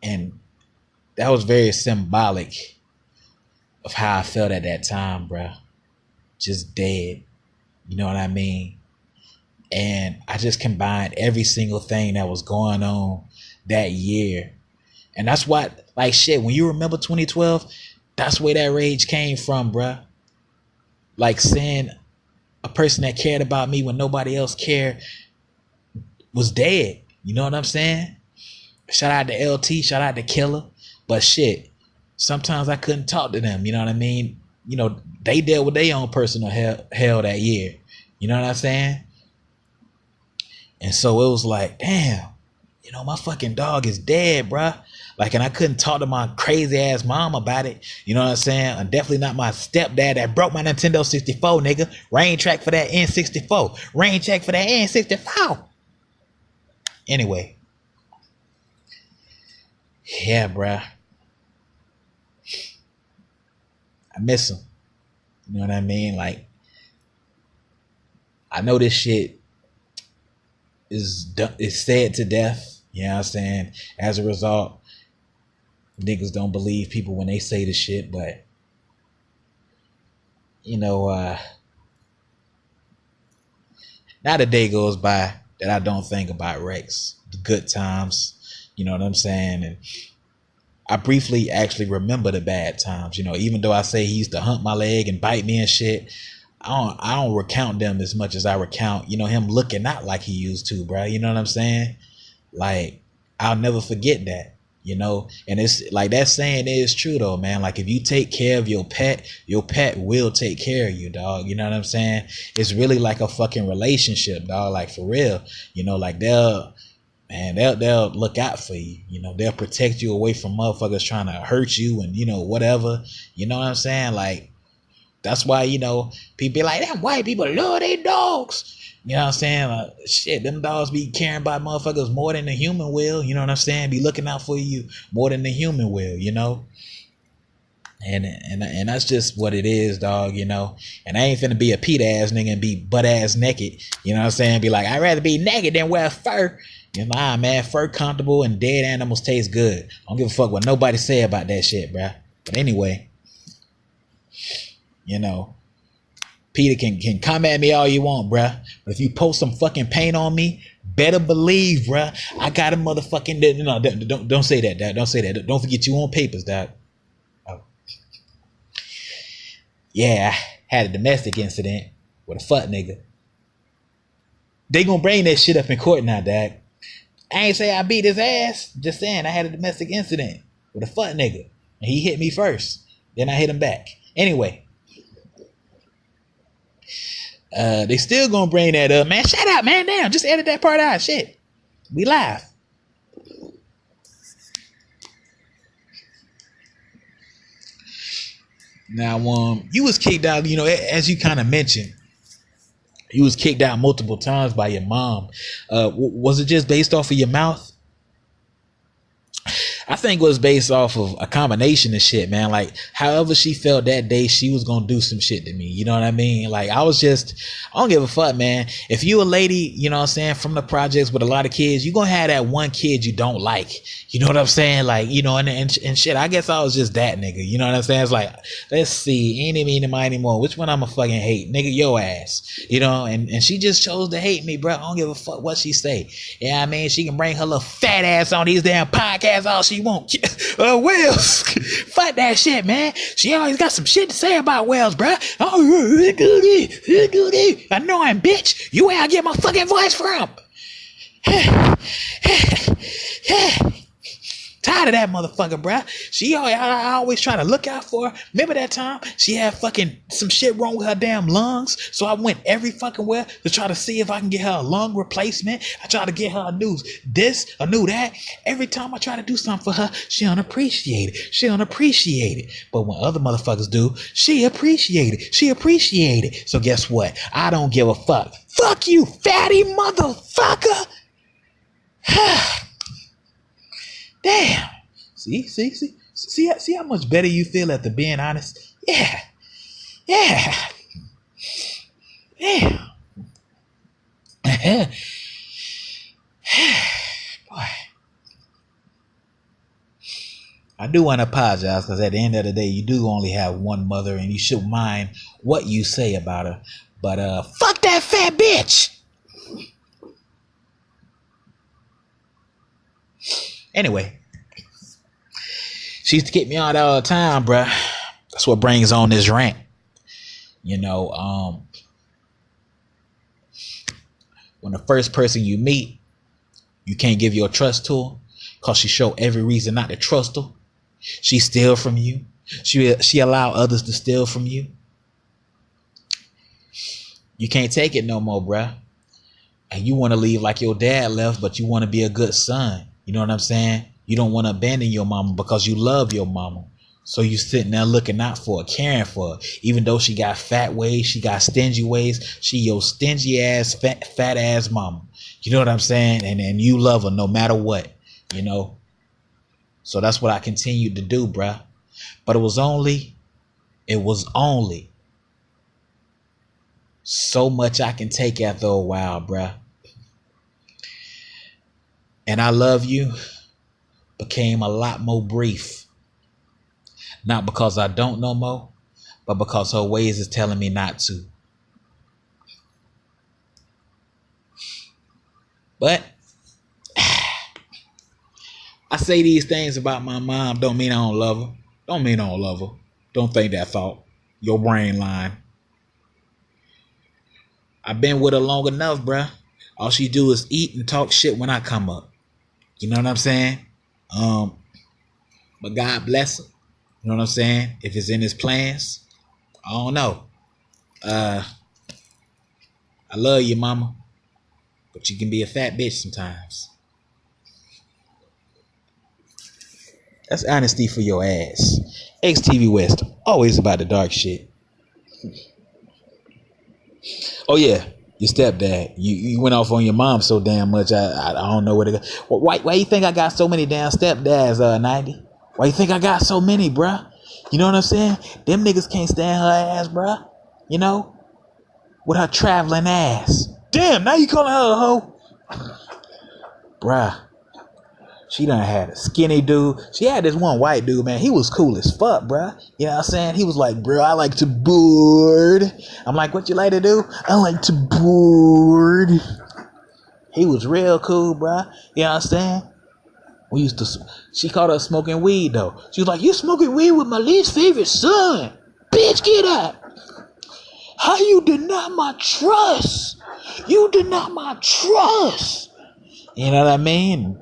And that was very symbolic of how I felt at that time, bruh. Just dead. You know what I mean? And I just combined every single thing that was going on that year. And that's what, like, shit, when you remember 2012, that's where that rage came from, bruh. Like, seeing a person that cared about me when nobody else cared was dead. You know what I'm saying? Shout out to LT, shout out to Killer. But shit, sometimes I couldn't talk to them. You know what I mean? They dealt with their own personal hell that year. You know what I'm saying? And so it was like, damn, my fucking dog is dead, bruh. Like, and I couldn't talk to my crazy ass mom about it. You know what I'm saying? And definitely not my stepdad that broke my Nintendo 64, nigga. Rain track for that N64. Rain check for that N64. Anyway. Yeah, bruh. I miss him. You know what I mean? Like, I know this shit is said to death. You know what I'm saying? As a result, niggas don't believe people when they say the shit, but not a day goes by that I don't think about Rex. The good times, you know what I'm saying? And I briefly actually remember the bad times, even though I say he used to hump my leg and bite me and shit. I don't recount them as much as I recount, him looking out like he used to, bro. You know what I'm saying? Like, I'll never forget that. And it's like that saying is true though, man. Like, if you take care of your pet will take care of you, dog. You know what I'm saying? It's really like a fucking relationship, dog. Like, for real, like they'll look out for you. They'll protect you away from motherfuckers trying to hurt you and, whatever. You know what I'm saying? Like, that's why, people be like, damn, white people love their dogs. You know what I'm saying? Like, shit, them dogs be caring about motherfuckers more than the human will. You know what I'm saying? Be looking out for you more than the human will, And that's just what it is, dog, And I ain't finna be a Pete ass nigga and be butt ass naked. You know what I'm saying? Be like, I'd rather be naked than wear fur. Nah, man, fur comfortable and dead animals taste good. I don't give a fuck what nobody say about that shit, bruh. But anyway, Peter can come at me all you want, bruh. But if you post some fucking paint on me, better believe, bruh, I got a motherfucking... No, don't say that, dad. Don't say that. Don't forget you on papers, dad. Oh. Yeah, I had a domestic incident with a fuck nigga. They gonna bring that shit up in court now, dad. I ain't say I beat his ass. Just saying I had a domestic incident with a fuck nigga. And he hit me first. Then I hit him back. Anyway. They still gonna bring that up, man. Shut up, man. Damn, just edit that part out. Shit, we live. Now, you was kicked out. As you kind of mentioned, you was kicked out multiple times by your mom. Was it just based off of your mouth? I think it was based off of a combination of shit, man. Like, however she felt that day, she was gonna do some shit to me. You know what I mean? Like, I don't give a fuck, man. If you a lady, you know what I'm saying, from the projects with a lot of kids, you gonna have that one kid you don't like. You know what I'm saying? Like, you know, and shit, I guess I was just that nigga. You know what I'm saying? It's like, let's see, eeny, meeny, miny, mo. Which one I'ma fucking hate? Nigga, your ass. You know, and she just chose to hate me, bro. I don't give a fuck what she say. Yeah, I mean, she can bring her little fat ass on these damn podcasts all she want. Wells, fuck that shit, man. She always got some shit to say about Wells, bro. Oh, annoying bitch. You where I get my fucking voice from? Tired of that motherfucker, bruh. I always try to look out for her. Remember that time she had fucking some shit wrong with her damn lungs? So I went every fucking where to try to see if I can get her a lung replacement. I tried to get her a new this, a new that. Every time I try to do something for her, she unappreciate it. But when other motherfuckers do, she appreciate it. So guess what? I don't give a fuck. Fuck you, fatty motherfucker. Damn. See how much better you feel after being honest? Yeah. Boy. I do want to apologize because at the end of the day, you do only have one mother and you should mind what you say about her. But fuck that fat bitch. Anyway, she used to get me on all the time, bruh. That's what brings on this rant. You know, when the first person you meet, you can't give your trust to her because she show every reason not to trust her. She steal from you. She allow others to steal from you. You can't take it no more, bruh. And you want to leave like your dad left, but you want to be a good son. You know what I'm saying? You don't want to abandon your mama because you love your mama. So you sitting there looking out for her, caring for her. Even though she got fat ways, she got stingy ways. She your stingy ass, fat ass mama. You know what I'm saying? And you love her no matter what, you know? So that's what I continued to do, bruh. But it was only so much I can take after a while, bruh. And I love you became a lot more brief. Not because I don't know more, but because her ways is telling me not to. But I say these things about my mom don't mean I don't love her. Don't think that thought. Your brain lying. I've been with her long enough, bruh. All she do is eat and talk shit when I come up. You know what I'm saying? But God bless her. You know what I'm saying? If it's in his plans, I don't know. I love you, mama. But you can be a fat bitch sometimes. That's honesty for your ass. XTV West, always about the dark shit. Oh yeah, your stepdad. You went off on your mom so damn much. I don't know where to go. Why you think I got so many damn stepdads, 90? Why you think I got so many, bruh? You know what I'm saying? Them niggas can't stand her ass, bruh. You know? With her traveling ass. Damn, now you calling her a hoe? Bruh. She done had a skinny dude. She had this one white dude, man. He was cool as fuck, bruh. You know what I'm saying? He was like, bro, I like to board. I'm like, what you like to do? I like to board. He was real cool, bruh. You know what I'm saying? She called us smoking weed, though. She was like, you smoking weed with my least favorite son. Bitch, get out. How you deny my trust? You deny my trust. You know what I mean?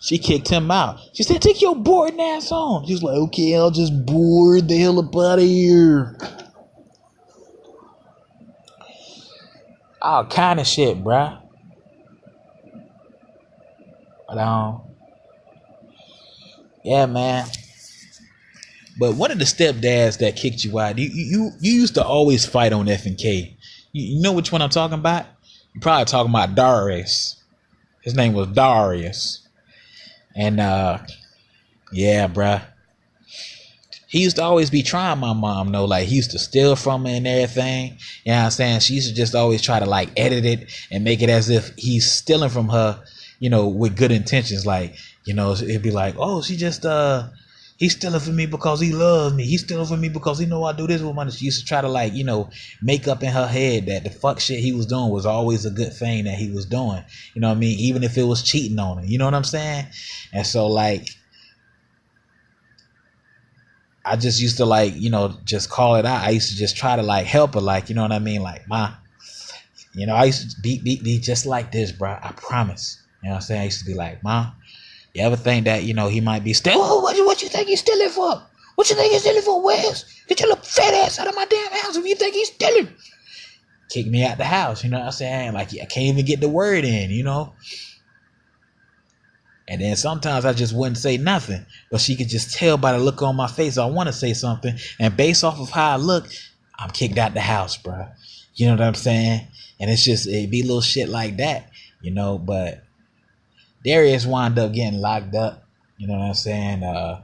She kicked him out. She said, take your boarding ass on. She was like, okay, I'll just board the hell up out of here. All kind of shit, bruh. But, yeah, man. But one of the stepdads that kicked you out, you used to always fight on F and K. You know which one I'm talking about? You're probably talking about Darius. His name was Darius. And Yeah, bruh. He used to always be trying my mom, though. Like, he used to steal from her and everything. You know what I'm saying? She used to just always try to, like, edit it and make it as if he's stealing from her, with good intentions. Like, it'd be like, oh, he's stealing from me because he loves me. He's stealing from me because he know I do this with money. She used to try to, like, make up in her head that the fuck shit he was doing was always a good thing that he was doing. You know what I mean? Even if it was cheating on her. You know what I'm saying? And so, like, I just used to, like, just call it out. I used to just try to, like, help her, like, you know what I mean? Like, ma, I used to be just like this, bro. I promise. You know what I'm saying? I used to be like, ma, you ever think that, he might be stealing? Oh, what you think he's stealing for? What you think he's stealing for, Wells? Get your little fat ass out of my damn house if you think he's stealing. Kick me out the house, you know what I'm saying? Like, I can't even get the word in, And then sometimes I just wouldn't say nothing, but she could just tell by the look on my face I want to say something, and based off of how I look, I'm kicked out the house, bro. You know what I'm saying? And it'd be little shit like that, But Darius wound up getting locked up. You know what I'm saying? I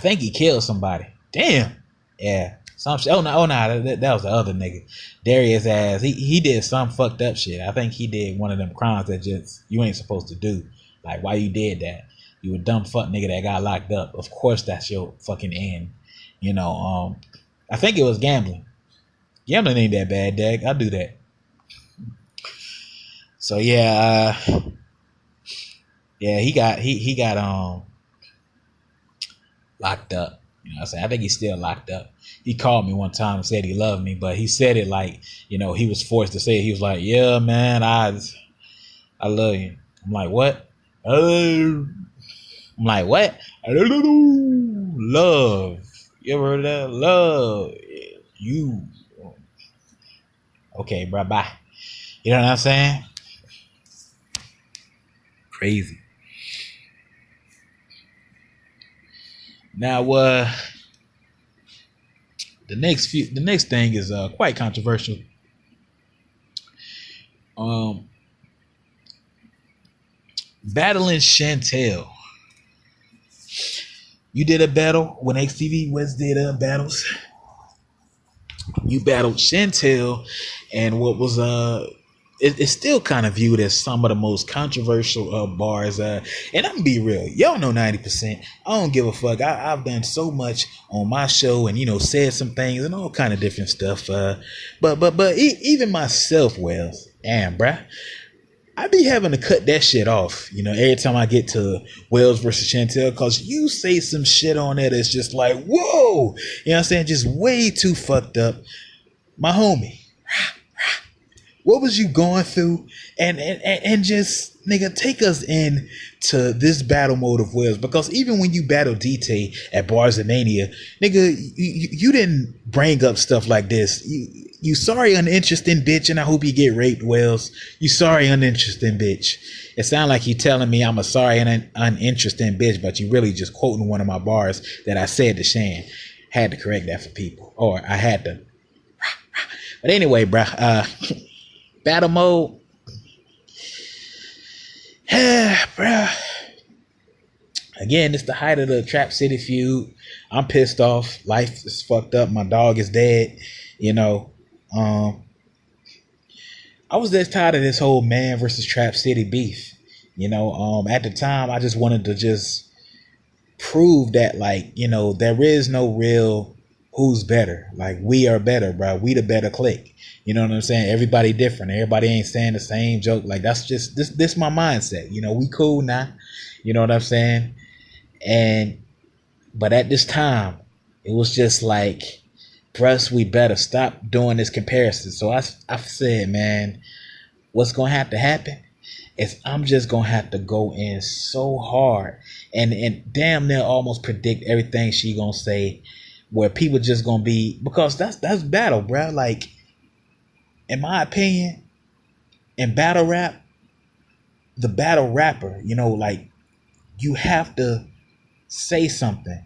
think he killed somebody. Damn. Yeah. Some shit. Oh no, that was the other nigga. Darius ass. He did some fucked up shit. I think he did one of them crimes that just you ain't supposed to do. Like, why you did that? You a dumb fuck nigga that got locked up. Of course that's your fucking end. I think it was gambling. Gambling ain't that bad, Dag. I do that. So yeah, he got locked up. You know what I'm saying? I think he's still locked up. He called me one time and said he loved me, but he said it like, he was forced to say it. He was like, yeah, man, I love you. I'm like, what? I'm like, what? Love. You ever heard of that? Love. You. Okay, bro, bye. You know what I'm saying? Crazy. Now, the next thing is quite controversial. Battling Chantel. You did a battle when XTV West did battles. You battled Chantel, and what was it's still kind of viewed as some of the most controversial bars. And I'm gonna be real, y'all know 90%. I don't give a fuck. I've done so much on my show, and said some things and all kind of different stuff. But even myself, Wells, damn, bruh, I be having to cut that shit off, every time I get to Wells versus Chantel, because you say some shit on there that's just like, whoa, you know what I'm saying? Just way too fucked up. My homie, what was you going through? And just, nigga, take us in to this battle mode of Wells, because even when you battle DT at Bars of Mania, nigga, you didn't bring up stuff like this. You sorry uninteresting bitch, and I hope you get raped, Wells. You sorry uninteresting bitch. It sounds like you telling me I'm a sorry and uninteresting bitch, but you really just quoting one of my bars that I said to Shan. Had to correct that for people, or I had to. But anyway, bruh, battle mode. Bruh. Again, it's the height of the Trap City feud. I'm pissed off. Life is fucked up. My dog is dead. I was just tired of this whole man versus Trap City beef. At the time, I just wanted to just prove that, like, there is no real who's better. Like, we are better, bro. We the better clique. You know what I'm saying? Everybody different. Everybody ain't saying the same joke. Like, that's just this my mindset. We cool now. You know what I'm saying? But at this time, it was just like, bruh, we better stop doing this comparison. So I said, man, what's gonna have to happen is I'm just gonna have to go in so hard and damn near almost predict everything she gonna say, where people just gonna be, because that's battle, bro. Like, in my opinion, in battle rap, the battle rapper, like, you have to say something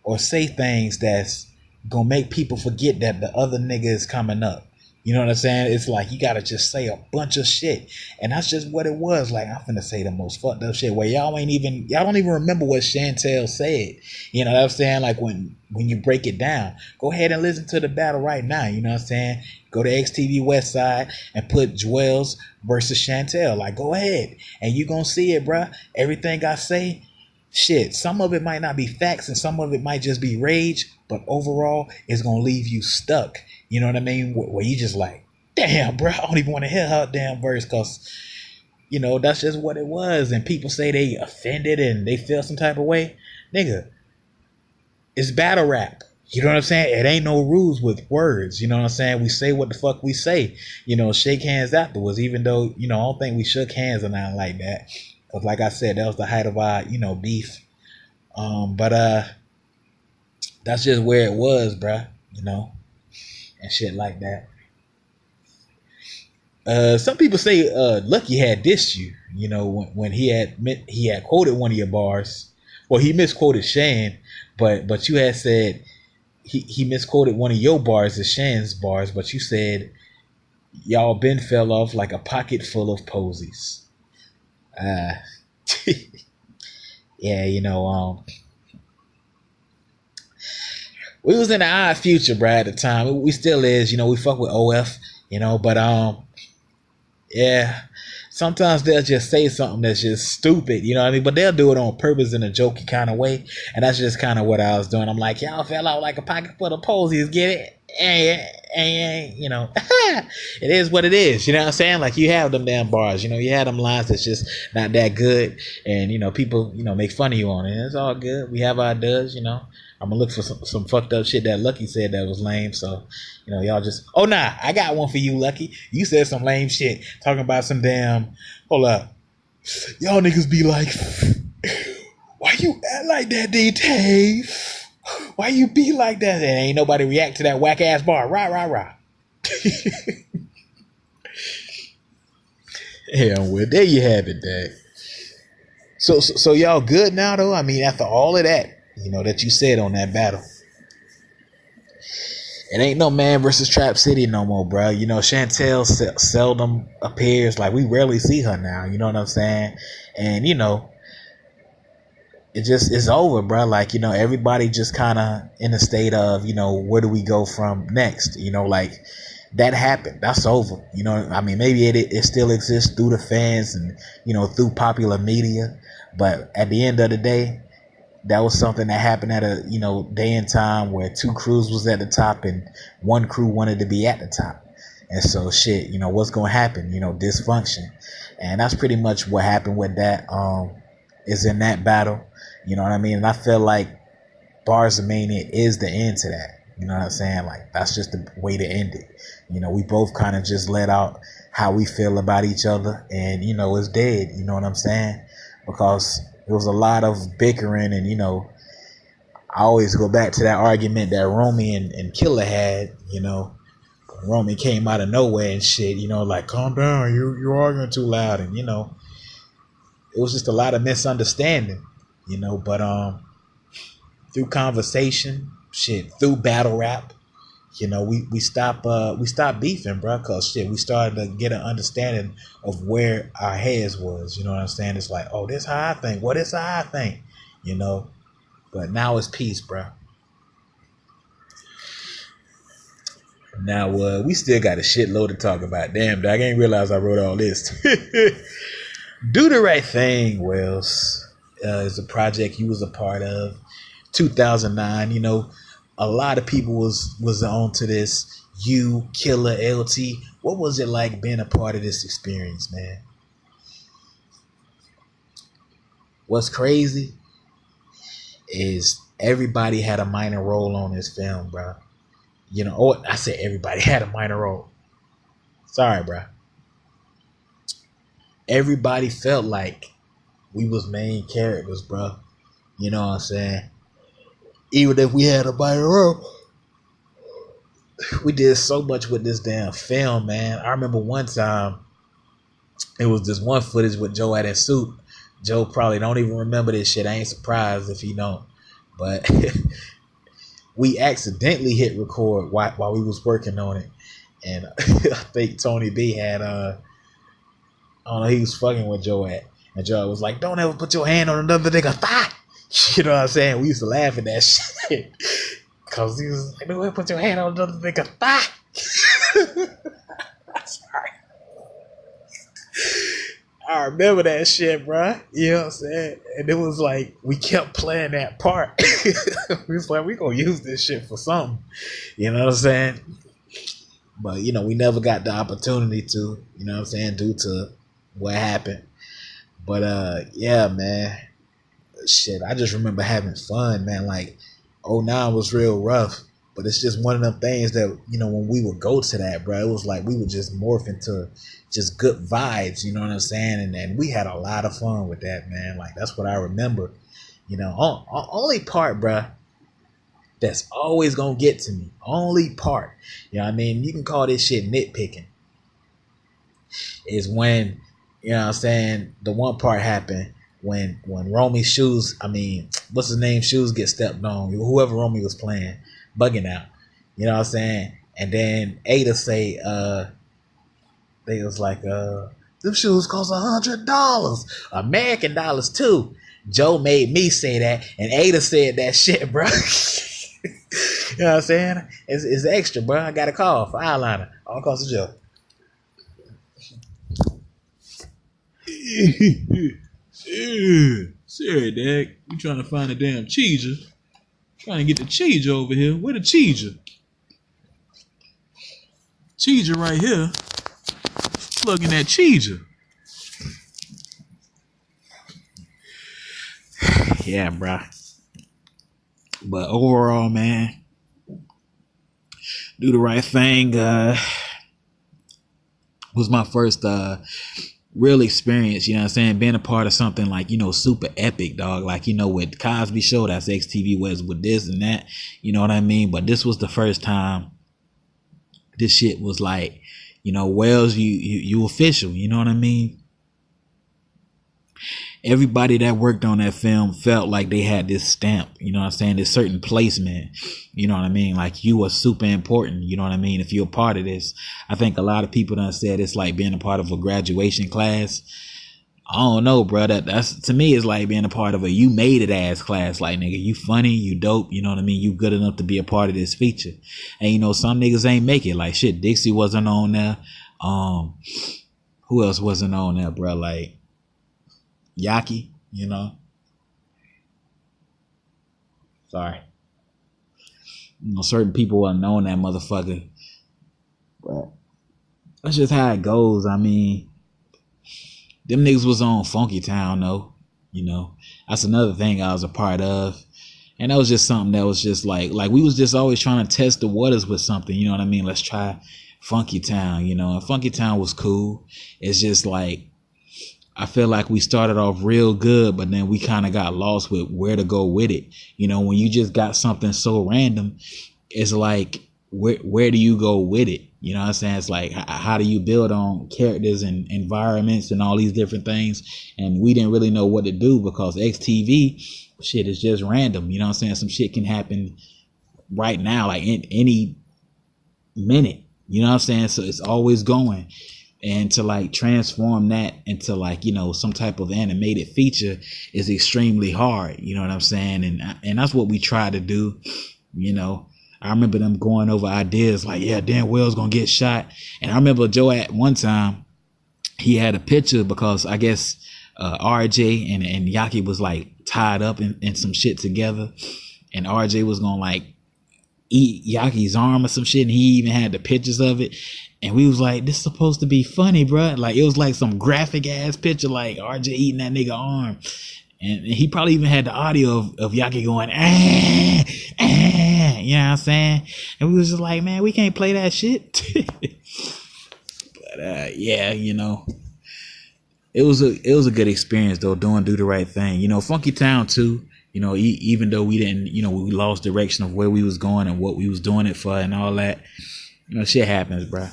or say things that's gonna make people forget that the other nigga is coming up. You know what I'm saying? It's like you gotta just say a bunch of shit, and that's just what it was. Like I'm finna say the most fucked up shit where y'all don't even remember what Chantel said. You know what I'm saying? Like when you break it down, go ahead and listen to the battle right now. You know what I'm saying? Go to XTV West Side and put jwails versus Chantel. Like go ahead, and you gonna see it, bruh. Everything I say, shit. Some of it might not be facts, and some of it might just be rage. But overall, it's gonna leave you stuck. You know what I mean? Where you just like, damn, bro, I don't even want to hear her damn verse because, that's just what it was. And people say they offended and they feel some type of way. Nigga, it's battle rap. You know what I'm saying? It ain't no rules with words. You know what I'm saying? We say what the fuck we say. Shake hands afterwards, even though, I don't think we shook hands or nothing like that. Because like I said, that was the height of our, beef. But that's just where it was, bruh, and shit like that. Some people say Lucky had dissed you, when he had quoted one of your bars. Well, he misquoted Shan, but you had said he misquoted one of your bars as Shan's bars, but you said y'all been fell off like a pocket full of posies. Yeah, we was in the odd future, bro, at the time. We still is, we fuck with OF, but yeah. Sometimes they'll just say something that's just stupid, you know what I mean? But they'll do it on purpose in a jokey kind of way. And that's just kind of what I was doing. I'm like, y'all fell out like a pocket full of posies, get it? And it is what it is, you know what I'm saying? Like you have them damn bars, you have them lines that's just not that good. And, people, make fun of you on it. And it's all good. We have our duds, I'm gonna look for some fucked up shit that Lucky said that was lame. So, y'all just, oh nah, I got one for you, Lucky. You said some lame shit talking about some damn, hold up. Y'all niggas be like, why you act like that, D-Tave? Why you be like that? And ain't nobody react to that whack ass bar. Rah, rah, rah. Yeah, well, there you have it, Dad. So y'all good now, though? I mean, after all of that, that you said on that battle. It ain't no Man versus Trap City no more, bro. Chantel seldom appears. Like, we rarely see her now. You know what I'm saying? And, it's over, bro. Like, everybody just kind of in a state of, where do we go from next? Like, that happened. That's over. I mean, maybe it still exists through the fans and, through popular media. But at the end of the day, that was something that happened at a, day and time where two crews was at the top and one crew wanted to be at the top. And so shit, what's going to happen? Dysfunction. And that's pretty much what happened with that, is in that battle. You know what I mean? And I feel like Bars of Mania is the end to that. You know what I'm saying? Like, that's just the way to end it. We both kind of just let out how we feel about each other and, it's dead. You know what I'm saying? Because there was a lot of bickering and, I always go back to that argument that Romy and Killer had, Romy came out of nowhere and shit, like, calm down, you're arguing too loud. And, it was just a lot of misunderstanding, but through conversation, shit, through battle rap, we stopped beefing, bro, because shit, we started to get an understanding of where our heads was. You know what I'm saying? It's like, oh, this how I think. What is how I think? But now it's peace, bro. Now we still got a shitload to talk about. Damn, dog, I ain't realize I wrote all this. Do the Right Thing, Wells, is a project you was a part of. 2009, a lot of people was on to this. You, Killer, LT. What was it like being a part of this experience, man? What's crazy is everybody had a minor role on this film, bro. I said everybody had a minor role. Sorry, bro. Everybody felt like we was main characters, bro. You know what I'm saying? Even if we had a minor role, we did so much with this damn film, man. I remember one time, it was this one footage with Joe at his suit. Joe probably don't even remember this shit. I ain't surprised if he don't. But we accidentally hit record while we was working on it. and I think Tony B had I don't know, he was fucking with Joe and Joe was like, "Don't ever put your hand on another nigga thigh." You know what I'm saying? We used to laugh at that shit because he was like, "Don't ever put your hand on another nigga thigh." Sorry. I remember that shit, bro. You know what I'm saying? And it was like we kept playing that part. We was like, we gonna use this shit for something. You know what I'm saying? But you know, we never got the opportunity to. You know what I'm saying? Due to what happened. But yeah, man. Shit, I just remember having fun, man. Like, '09 was real rough. But it's just one of them things that, you know, when we would go to that, bro, it was like we would just morph into just good vibes, you know what I'm saying? And we had a lot of fun with that, man. Like, that's what I remember. You know, only part, bro, that's always going to get to me. Only part, you know what I mean? You can call this shit nitpicking. Is when, you know what I'm saying, the one part happened when Romy's shoes, I mean, what's his name? Shoes get stepped on. Whoever Romy was playing. Bugging out, you know what I'm saying? And then Ada say, they was like, them shoes cost $100, American dollars too. Joe made me say that, and Ada said that shit, bro. You know what I'm saying? It's extra, bro. I got a call for eyeliner. All cost of Joe. Sorry, Dad. You trying to find a damn cheeser? Trying to get the cheeser over here. Where the cheeser? Cheeser right here. Plugging that cheeser. Yeah, bro. But overall, man, Do the Right Thing was my first real experience, you know what I'm saying, being a part of something like, you know, super epic, dog, like, you know, with Cosby Show, that's XTV, was with this and that, you know what I mean? But this was the first time this shit was like, you know, Wells, you official, you know what I mean? Everybody that worked on that film felt like they had this stamp, you know what I'm saying, this certain placement, you know what I mean, like you are super important, you know what I mean, if you're a part of this. I think a lot of people done said it's like being a part of a graduation class. I don't know, bro, that's to me, it's like being a part of a you made it ass class. Like, nigga, you funny, you dope, you know what I mean, you good enough to be a part of this feature. And you know, some niggas ain't make it, like shit, Dixie wasn't on there, who else wasn't on there, bro, like Yaki, you know. Sorry. You know, certain people wasn't on that motherfucker. But that's just how it goes. I mean, them niggas was on Funky Town though. You know. That's another thing I was a part of. And that was just something that was just like we was just always trying to test the waters with something, you know what I mean? Let's try Funky Town, you know. And Funky Town was cool. It's just like I feel like we started off real good, but then we kind of got lost with where to go with it. You know, when you just got something so random, it's like, where do you go with it? You know what I'm saying? It's like, how do you build on characters and environments and all these different things? And we didn't really know what to do because XTV shit is just random. You know what I'm saying? Some shit can happen right now, like in any minute. You know what I'm saying? So it's always going. And to like transform that into like, you know, some type of animated feature is extremely hard. You know what I'm saying? And that's what we try to do. You know, I remember them going over ideas like, yeah, Dan Wells gonna get shot. And I remember Joe at one time, he had a picture because I guess RJ and Yaki was like tied up in some shit together. And RJ was gonna like eat Yaki's arm or some shit. And he even had the pictures of it. And we was like, this is supposed to be funny, bro. Like, it was like some graphic ass picture, like RJ eating that nigga arm. And he probably even had the audio of Yaki going, you know what I'm saying? And we was just like, man, we can't play that shit. But yeah, you know, it was a good experience though, Do the Right Thing. You know, Funky Town too. You know, even though we didn't, you know, we lost direction of where we was going and what we was doing it for and all that. You know, shit happens, bro.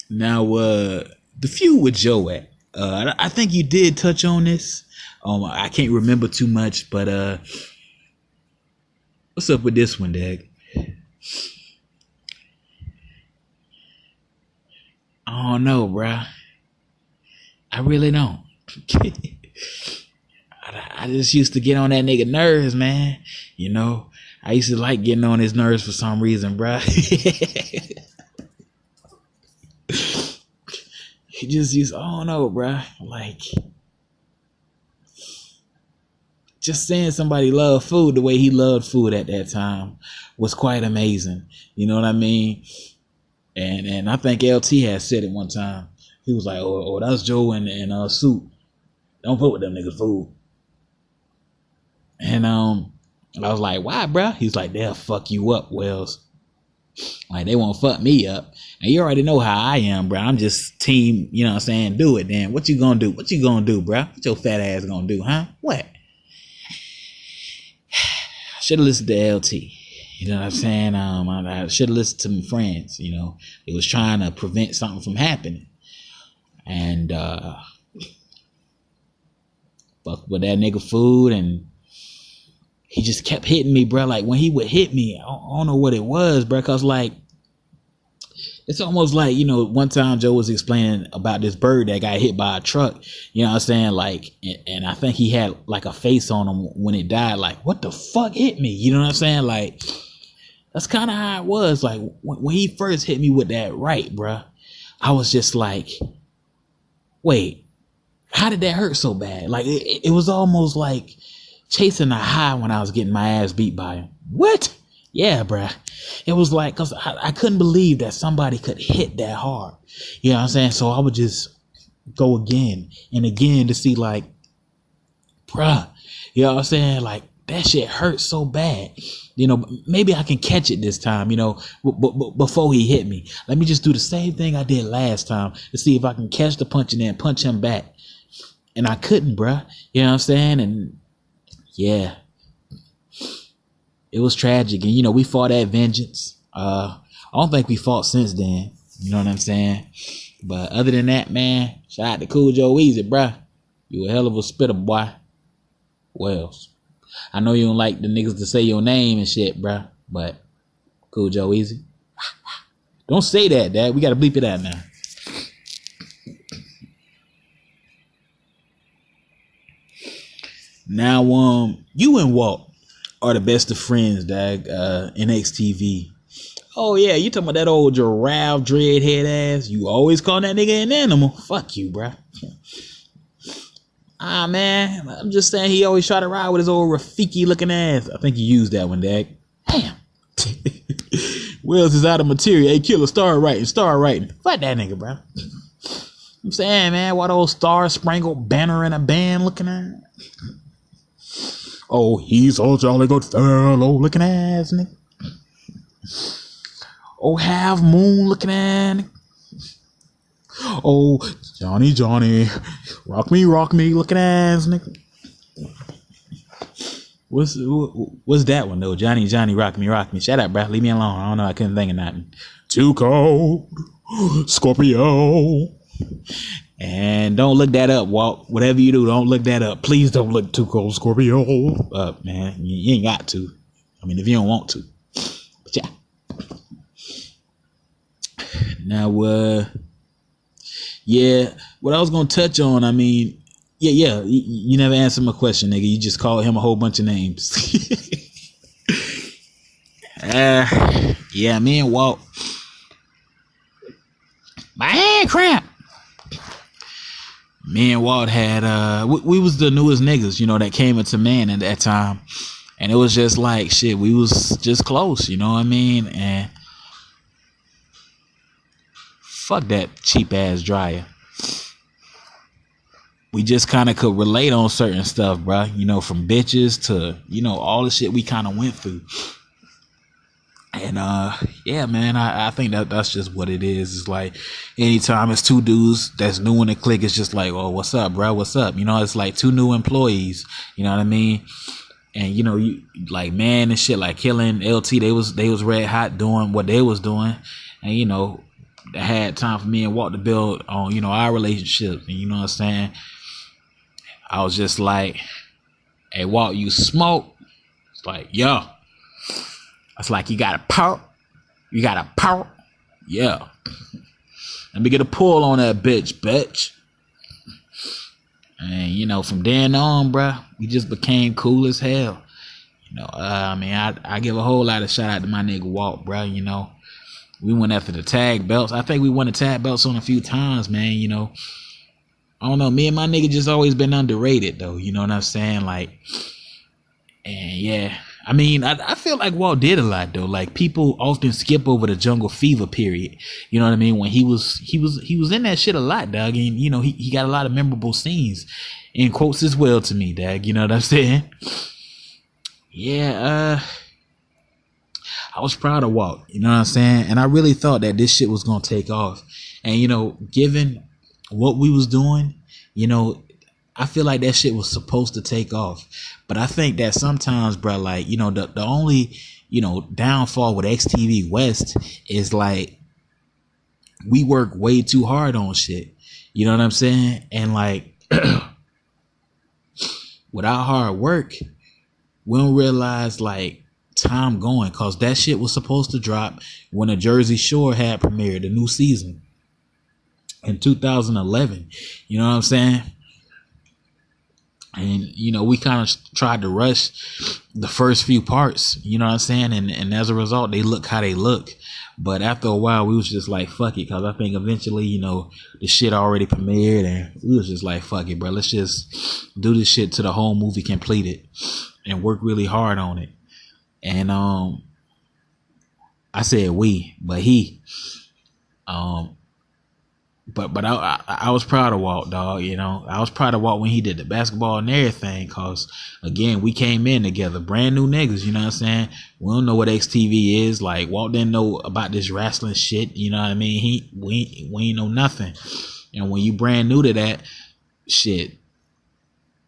Now, the feud with Joe at, I think you did touch on this. I can't remember too much, but what's up with this one, Dag? I don't know, bruh. I really don't. I just used to get on that nigga nerves, man. You know, I used to like getting on his nerves for some reason, bruh. He just used, I don't know, bruh. Like, just seeing somebody love food the way he loved food at that time was quite amazing. You know what I mean? And I think LT had said it one time. He was like, "Oh, that's Joe and Soup. Don't put with them niggas food." And I was like, "Why, bro?" He's like, "They'll fuck you up, Wells. Like they won't fuck me up. And you already know how I am, bro. I'm just team. You know what I'm saying? Do it, then. What you gonna do? What you gonna do, bro? What your fat ass gonna do, huh? What?" Should have listened to LT. You know what I'm saying? I should have listened to my friends. You know, it was trying to prevent something from happening. And fuck with that nigga food, and he just kept hitting me, bro. Like when he would hit me, I don't know what it was, bro. Cause like it's almost like, you know, one time Joe was explaining about this bird that got hit by a truck. You know what I'm saying? Like, and I think he had like a face on him when it died. Like, what the fuck hit me? You know what I'm saying? Like, that's kind of how it was. Like when he first hit me with that right, bro, I was just like, wait, how did that hurt so bad? Like it was almost like chasing a high when I was getting my ass beat by him. What? Yeah, bruh. It was like, cause I couldn't believe that somebody could hit that hard. You know what I'm saying? So I would just go again and again to see like, bruh, you know what I'm saying? Like that shit hurts so bad. You know, maybe I can catch it this time, you know, before he hit me. Let me just do the same thing I did last time to see if I can catch the punch and then punch him back. And I couldn't, bruh. You know what I'm saying? And yeah, it was tragic. And, you know, we fought at Vengeance. I don't think we fought since then. You know what I'm saying? But other than that, man, shout out to Cool Joe Easy, bruh. You a hell of a spitter, boy. Wells. I know you don't like the niggas to say your name and shit, bruh. But Cool Joe Easy. Don't say that, Dad. We got to bleep it out now. Now, you and Walt are the best of friends, dog. NXTV. Oh yeah, you talking about that old giraffe dreadhead ass? You always call that nigga an animal. Fuck you, bruh. Ah man, I'm just saying he always try to ride with his old Rafiki looking ass. I think you used that one, Dag. Damn. Wells is out of material. Hey, killer, start writing. Fuck that nigga, bruh. I'm saying, man, what old star sprangled banner in a band looking at? Oh, he's a jolly good fellow looking ass nigga. Oh, half moon looking at nigga. Oh, Johnny, rock me looking ass nigga. What's that one though? Johnny, rock me. Shut up, bro. Leave me alone. I don't know. I couldn't think of nothing. Too cold, Scorpio. And don't look that up, Walt. Whatever you do, don't look that up. Please don't look Too Cold, Scorpio up, man. You ain't got to. I mean, if you don't want to. But yeah. Now, yeah, what I was going to touch on, I mean, yeah, you never answered my question, nigga. You just called him a whole bunch of names. Yeah, me and Walt. My hand cramp. Me and Walt had we was the newest niggas, you know, that came into man at that time. And it was just like shit, we was just close, you know what I mean? And fuck that cheap ass dryer. We just kind of could relate on certain stuff, bro. You know, from bitches to, you know, all the shit we kind of went through. And yeah, man, I think that's just what it is. It's like anytime it's two dudes that's new in the clique, it's just like, oh, what's up, bro? What's up? You know, it's like two new employees. You know what I mean? And you know, you like man and shit, like Killing LT, they was red hot doing what they was doing, and you know, they had time for me and Walt to build on, you know, our relationship. And you know what I'm saying? I was just like, hey, Walt, you smoke? It's like, yo. It's like, you got a perk? You got a power. Yeah. Let me get a pull on that bitch. And, you know, from then on, bruh, we just became cool as hell. You know, I give a whole lot of shout out to my nigga Walt, bruh. You know, we went after the tag belts. I think we won the tag belts on a few times, man. You know, I don't know. Me and my nigga just always been underrated, though. You know what I'm saying? Like, and yeah. I mean, I feel like Walt did a lot though. Like people often skip over the Jungle Fever period. You know what I mean? When he was in that shit a lot, dog. And you know, he got a lot of memorable scenes and quotes as well to me, dog. You know what I'm saying? Yeah, I was proud of Walt. You know what I'm saying? And I really thought that this shit was gonna take off. And you know, given what we was doing, you know, I feel like that shit was supposed to take off. But I think that sometimes, bro, like, you know, the only, you know, downfall with XTV West is like we work way too hard on shit. You know what I'm saying? And like without hard work, we don't realize like time going, cause that shit was supposed to drop when the Jersey Shore had premiered, the new season in 2011. You know what I'm saying? And, you know, we kind of tried to rush the first few parts, you know what I'm saying? And as a result, they look how they look. But after a while, we was just like, fuck it. Because I think eventually, you know, the shit already premiered. And we was just like, fuck it, bro. Let's just do this shit till the whole movie completed. And work really hard on it. And I said we, but he. But I was proud of Walt, dog. You know, I was proud of Walt when he did the basketball and everything. Cause again, we came in together, brand new niggas. You know what I'm saying? We don't know what XTV is. Like Walt didn't know about this wrestling shit. You know what I mean? We ain't know nothing. And when you brand new to that shit,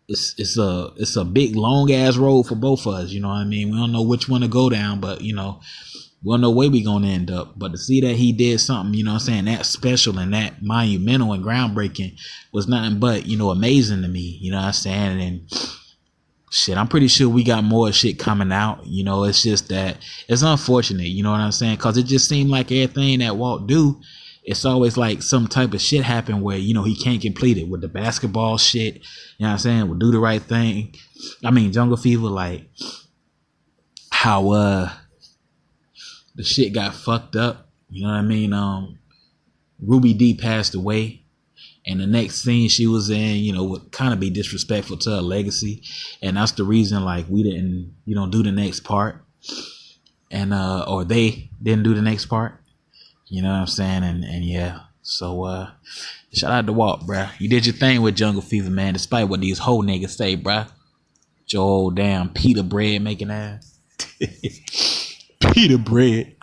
it's a big long ass road for both of us. You know what I mean? We don't know which one to go down, but you know. We don't know where we gonna end up, but to see that he did something, you know what I'm saying, that special and that monumental and groundbreaking was nothing but, you know, amazing to me, you know what I'm saying? And shit, I'm pretty sure we got more shit coming out, you know. It's just that it's unfortunate, you know what I'm saying, because it just seemed like everything that Walt do, it's always like some type of shit happen where, you know, he can't complete it. With the basketball shit, you know what I'm saying, we'll Do the Right Thing, I mean Jungle Fever, like how the shit got fucked up. You know what I mean? Ruby D passed away. And the next scene she was in, you know, would kind of be disrespectful to her legacy. And that's the reason, like, we didn't, you know, do the next part. And, or they didn't do the next part. You know what I'm saying? And yeah. So, shout out to Walt, bruh. You did your thing with Jungle Fever, man, despite what these whole niggas say, bruh. Your old damn pita bread making ass. Pita bread.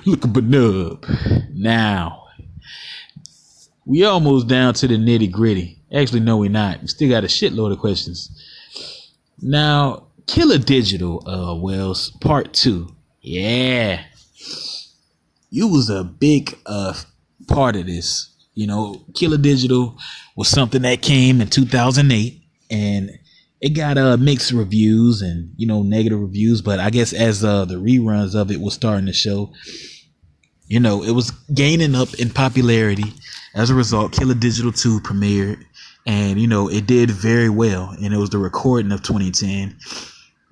Look a benub. Now, we almost down to the nitty gritty. Actually, no, we're not. We still got a shitload of questions. Now, Killer Digital, Wells, part 2. Yeah. You was a big part of this. You know, Killer Digital was something that came in 2008, and it got mixed reviews and, you know, negative reviews. But I guess as the reruns of it was starting to show, you know, it was gaining up in popularity. As a result, Killer Digital 2 premiered, and, you know, it did very well. And it was the recording of 2010.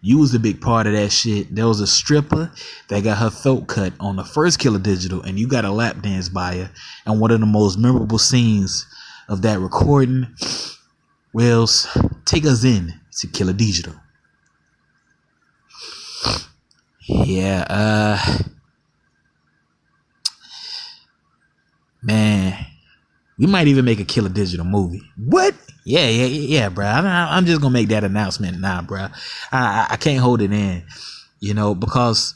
You was a big part of that shit. There was a stripper that got her throat cut on the first Killer Digital, and you got a lap dance by her. And one of the most memorable scenes of that recording, Wells, take us in to Killer Digital. Yeah, man, we might even make a Killer Digital movie. What? Yeah, bro. I'm just gonna make that announcement now, bro. I can't hold it in, you know, because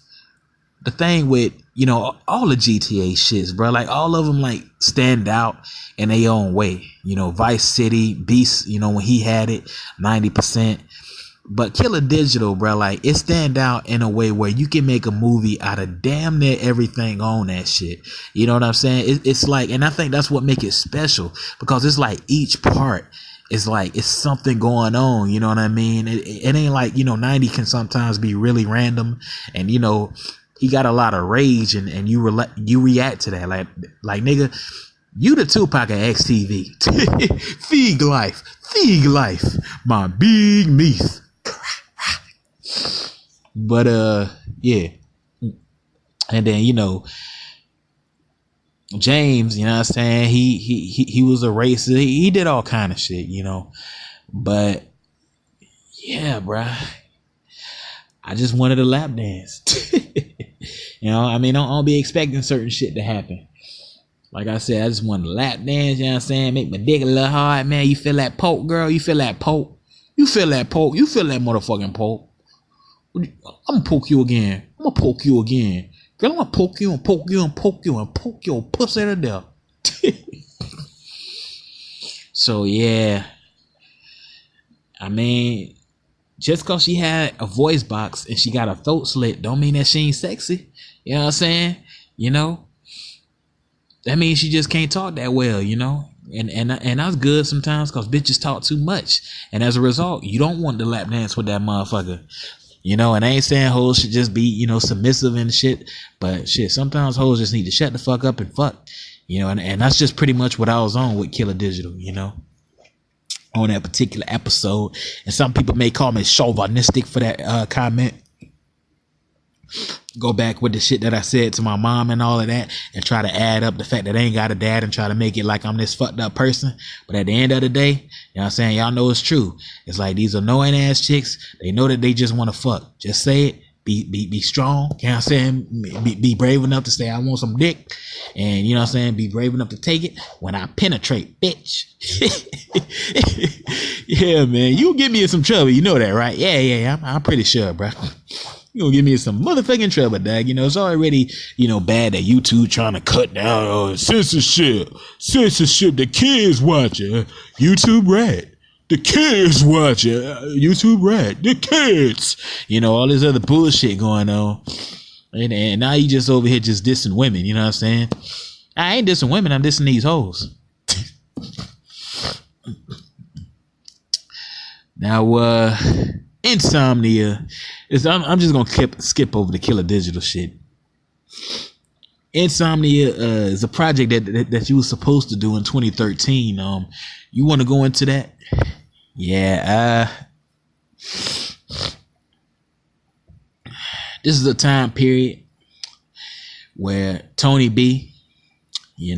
the thing with, you know, all the GTA shits, bro, like all of them like stand out in their own way. You know, Vice City, Beast, you know, when he had it, 90%. But Killer Digital, bro, like it stand out in a way where you can make a movie out of damn near everything on that shit. You know what I'm saying? It's like, and I think that's what make it special, because it's like each part it's like it's something going on. You know what I mean? It ain't like, 90 can sometimes be really random, and he got a lot of rage, and you react to that like nigga, you the Tupac of XTV. Thug life, my big meat. But yeah, and then James, you know what I'm saying? He was a racist. He did all kind of shit, But yeah, bruh. I just wanted a lap dance. I mean, don't be expecting certain shit to happen. Like I said, I just wanted a lap dance, you know what I'm saying? Make my dick a little hard, man. You feel that poke, girl? You feel that poke? You feel that poke? You feel that motherfucking poke? I'm gonna poke you again. I'm gonna poke you again. Girl, I'm gonna poke you and poke you and poke you and poke your pussy to death. So yeah, I mean, just cause she had a voice box and she got a throat slit don't mean that she ain't sexy. You know what I'm saying? That means she just can't talk that well, And that's good sometimes cause bitches talk too much. And as a result, you don't want to lap dance with that motherfucker. And I ain't saying hoes should just be, submissive and shit. But shit, sometimes hoes just need to shut the fuck up and fuck. And that's just pretty much what I was on with Killer Digital, on that particular episode. And some people may call me chauvinistic for that comment. Go back with the shit that I said to my mom and all of that and try to add up the fact that I ain't got a dad and try to make it like I'm this fucked up person. But at the end of the day, you know what I'm saying? Y'all know it's true. It's like these annoying ass chicks. They know that they just want to fuck. Just say it. Be strong. You know what I'm saying? Be brave enough to say I want some dick. And you know what I'm saying? Be brave enough to take it when I penetrate, bitch. Yeah, man. You get me in some trouble. You know that, right? Yeah. I'm pretty sure, bro. You gonna get me in some motherfucking trouble, dog. It's already, bad that YouTube trying to cut down censorship. The kids watching. YouTube rat. The kids watching. YouTube rat. The kids. All this other bullshit going on. And now you just over here just dissing women. You know what I'm saying? I ain't dissing women. I'm dissing these hoes. Now, Insomnia is. I'm just gonna skip over the Killer Digital shit. Insomnia is a project that you were supposed to do in 2013. You want to go into that? Yeah. This is a time period where Tony B, he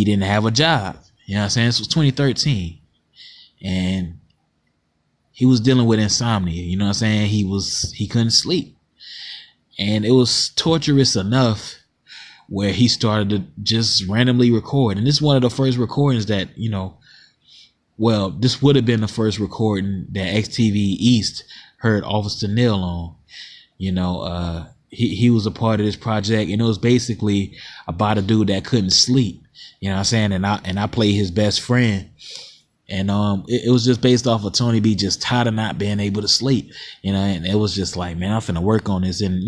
didn't have a job. You know what I'm saying? This was 2013, and he was dealing with insomnia. You know what I'm saying? He couldn't sleep. And it was torturous enough where he started to just randomly record. And this is one of the first recordings that, this would have been the first recording that XTV East heard Officer Neil on. He was a part of this project, and it was basically about a dude that couldn't sleep. You know what I'm saying? And I played his best friend. And it was just based off of Tony B just tired of not being able to sleep, and it was just like, man, I'm finna work on this. And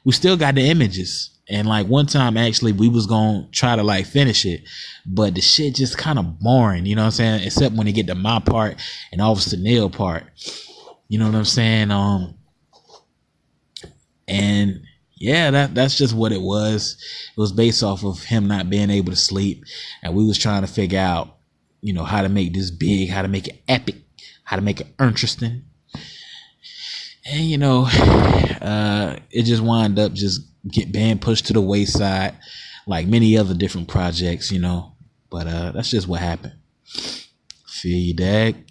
we still got the images, and like one time actually we was gonna try to like finish it, but the shit just kind of boring, you know what I'm saying, except when they get to my part and Officer Neil part, you know what I'm saying. And yeah, that's just what it was. It was based off of him not being able to sleep, and we was trying to figure out how to make this big, how to make it epic, how to make it interesting. And, it just wound up just being pushed to the wayside like many other different projects, but that's just what happened. Feel you, dag.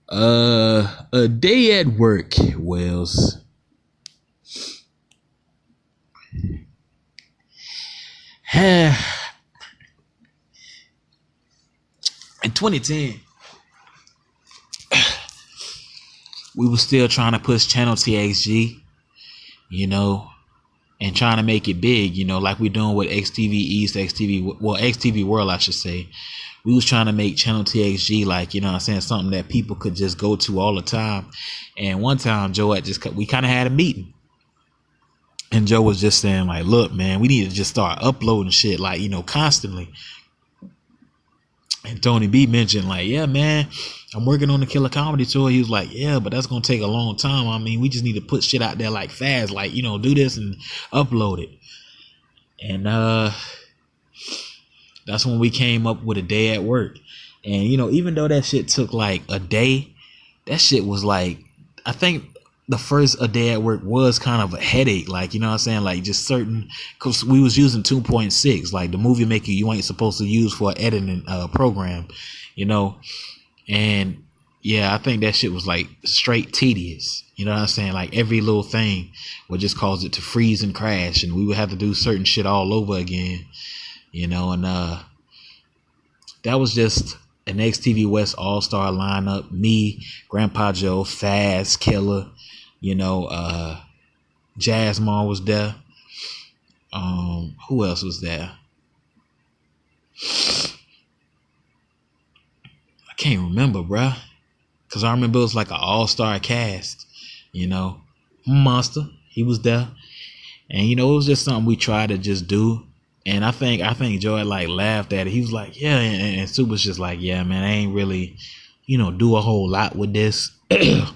A day at work, Wells. In 2010, we were still trying to push Channel TXG, and trying to make it big, like we're doing with XTV East, XTV World, I should say. We was trying to make Channel TXG like, what I'm saying, something that people could just go to all the time. And one time, we kind of had a meeting. And Joe was just saying like, look, man, we need to just start uploading shit like, constantly. And Tony B mentioned like, yeah, man, I'm working on the Killer Comedy Tour. He was like, yeah, but that's gonna take a long time. I mean, we just need to put shit out there like fast, like, you know, do this and upload it. And that's when we came up with A Day at Work. And you know, even though that shit took like a day, that shit was like, I think the first A Day at Work was kind of a headache, like, you know what I'm saying, like just certain, because we was using 2.6, like the movie maker you ain't supposed to use for an editing program, you know. And yeah, I think that shit was like straight tedious, you know what I'm saying, like every little thing would just cause it to freeze and crash, and we would have to do certain shit all over again, you know. And that was just an XTV West all-star lineup. Me, Grandpa Joe, Faz, Killer, you know, Jazzmar was there. Who else was there? I can't remember, bruh. Cause I remember it was like an all-star cast, you know. Monster, he was there. And you know, it was just something we tried to just do. And I think Joe had like laughed at it. He was like, yeah, and Sue was just like, yeah, man, I ain't really, you know, do a whole lot with this. This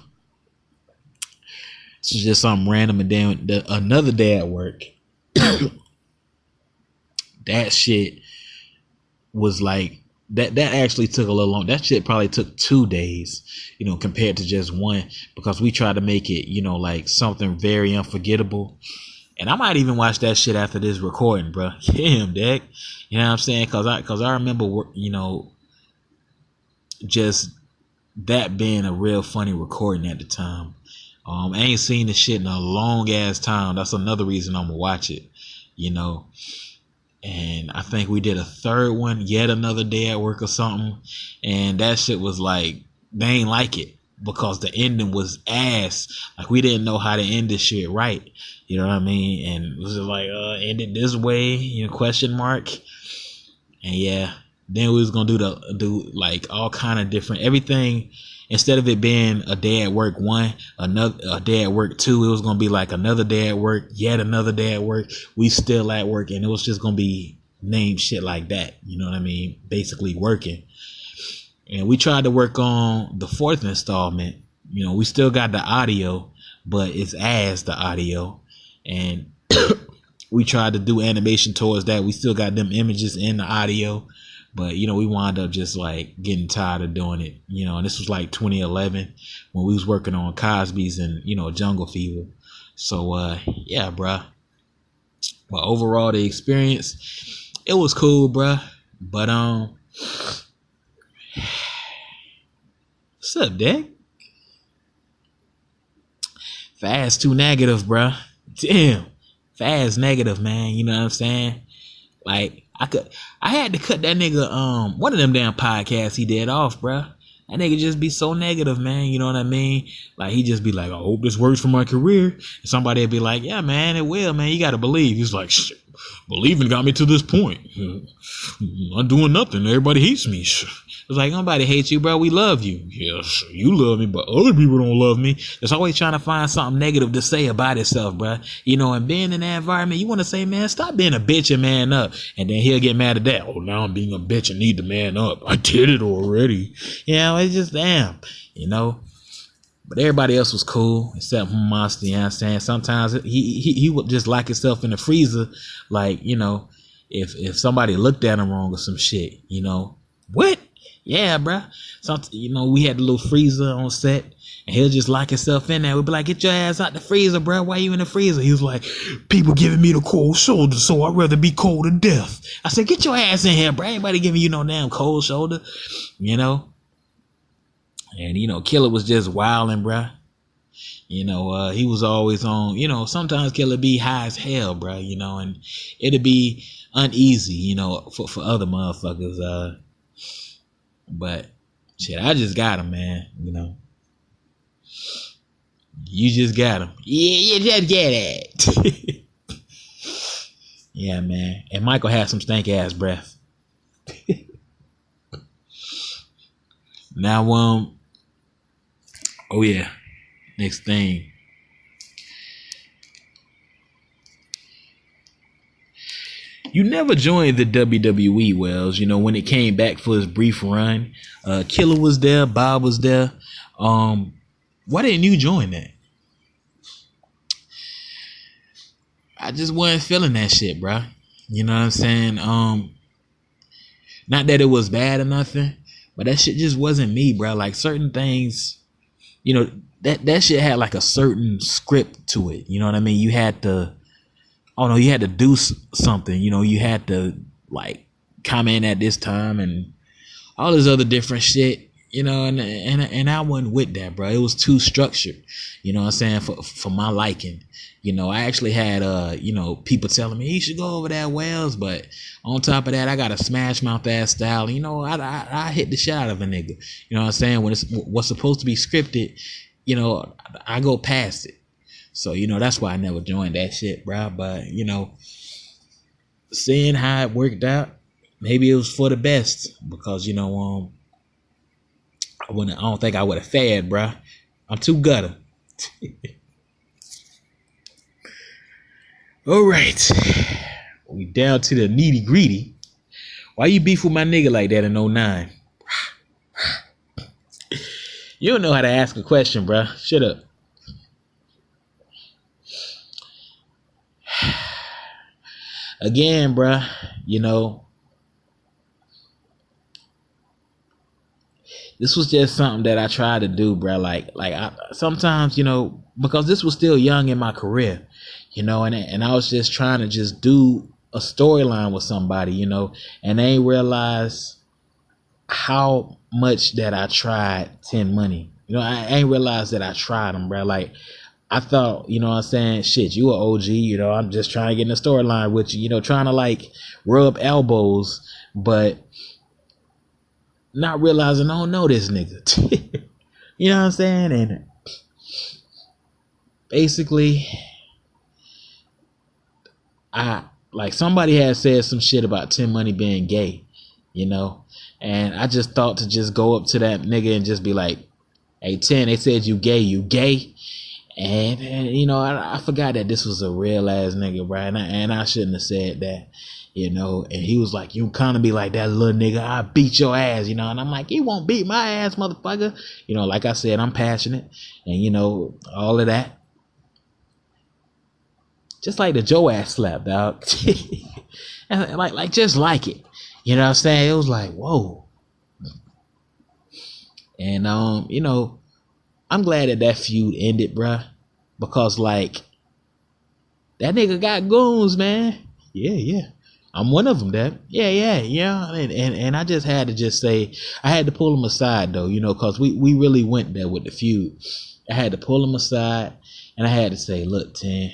was just something random. And then another Day at Work, that shit was like, that actually took a little long. That shit probably took 2 days, you know, compared to just one, because we tried to make it, you know, like something very unforgettable. And I might even watch that shit after this recording, bro. Damn, Dick. You know what I'm saying? Cause I remember, you know, just that being a real funny recording at the time. I ain't seen the shit in a long ass time. That's another reason I'm gonna watch it, you know. And I think we did a third one, Yet Another Day at Work or something. And that shit was like, they ain't like it because the ending was ass. Like, we didn't know how to end this shit right. You know what I mean? And it was just like, end it this way, you know, question mark. And yeah, then we was gonna do like all kind of different everything. Instead of it being A Day at Work 1, A Day at Work 2, it was gonna be like Another Day at Work, Yet Another Day at Work, We Still at Work, and it was just gonna be named shit like that. You know what I mean? Basically working. And we tried to work on the 4th installment. You know, we still got the audio, but it's as the audio. And we tried to do animation towards that. We still got them images in the audio. But, you know, we wound up just like getting tired of doing it, you know, and this was like 2011 when we was working on Cosby's and, you know, Jungle Fever. So, yeah, bruh. Well, overall, the experience, it was cool, bruh. But, what's up, Dick? Fast too negative, bruh. Damn. Fast negative, man. You know what I'm saying? Like, I had to cut that nigga, one of them damn podcasts he did off, bruh. That nigga just be so negative, man. You know what I mean? Like, he just be like, I hope this works for my career. And somebody would be like, yeah, man, it will, man. You got to believe. He's like, shit, believing got me to this point. I'm doing nothing. Everybody hates me. It's like, nobody hates you, bro. We love you. Yes, you love me, but other people don't love me. It's always trying to find something negative to say about itself, bro. You know, and being in that environment, you want to say, man, stop being a bitch and man up. And then he'll get mad at that. Oh, now I'm being a bitch and need to man up. I did it already. You know, it's just damn, you know. But everybody else was cool except Monster, you know what I'm saying? Sometimes he would just lock himself in the freezer, like, you know, if somebody looked at him wrong or some shit, you know. What? Yeah, bruh. You know, we had the little freezer on set, and he'll just lock himself in there. We'd be like, get your ass out the freezer, bruh. Why you in the freezer? He was like, people giving me the cold shoulder, so I'd rather be cold to death. I said, get your ass in here, bruh. Anybody giving you no damn cold shoulder, you know? And, you know, Killer was just wilding, bruh. You know, he was always on, you know, sometimes Killer be high as hell, bruh, you know, and it'd be uneasy, you know, for other motherfuckers, but shit, I just got him, man. You know, you just got him. Yeah, you just get it. Yeah, man. And Michael had some stank ass breath. Now, oh yeah, next thing. You never joined the WWE, Wells. You know, when it came back for his brief run, Killer was there, Bob was there. Why didn't you join that? I just wasn't feeling that shit, bro. You know what I'm saying? Not that it was bad or nothing, but that shit just wasn't me, bro. Like certain things, you know, that shit had like a certain script to it. You know what I mean? You had to, oh no, you had to do something. You know, you had to like come in at this time and all this other different shit. You know, and I wasn't with that, bro. It was too structured. You know what I'm saying? For my liking. You know, I actually had you know, people telling me you should go over that Wells, but on top of that, I got a smash mouth ass style. You know, I hit the shit out of a nigga. You know what I'm saying? When it's what's supposed to be scripted, you know, I go past it. So, you know, that's why I never joined that shit, bro. But, you know, seeing how it worked out, maybe it was for the best because, you know, I don't think I would have fared, bro. I'm too gutter. All right. We down to the nitty gritty. Why you beef with my nigga like that in 09? You don't know how to ask a question, bro. Shut up. Again, bro, you know, this was just something that I tried to do, bro. Like I sometimes, you know, because this was still young in my career, you know, and I was just trying to just do a storyline with somebody, you know, and they ain't realize how much that I tried 10 Money. You know, I ain't realized that I tried them, bro. Like, I thought, you know what I'm saying, shit, you an OG, you know, I'm just trying to get in the storyline with you, you know, trying to like rub elbows, but not realizing I don't know this nigga. You know what I'm saying? And basically, like somebody had said some shit about 10 Money being gay, you know, and I just thought to just go up to that nigga and just be like, hey, 10, they said you gay. And you know, I forgot that this was a real ass nigga, right? And I shouldn't have said that, you know. And he was like, you kind of be like that little nigga, I beat your ass, you know. And I'm like, you won't beat my ass, motherfucker. You know, like I said, I'm passionate and, you know, all of that. Just like the Joe ass slap, dog. And like just like it. You know what I'm saying? It was like, whoa. And you know, I'm glad that feud ended, bruh, because like that nigga got goons, man. Yeah. I'm one of them, that. Yeah. And I just had to just say, I had to pull him aside though, you know, cause we really went there with the feud. I had to pull him aside and I had to say, look, 10,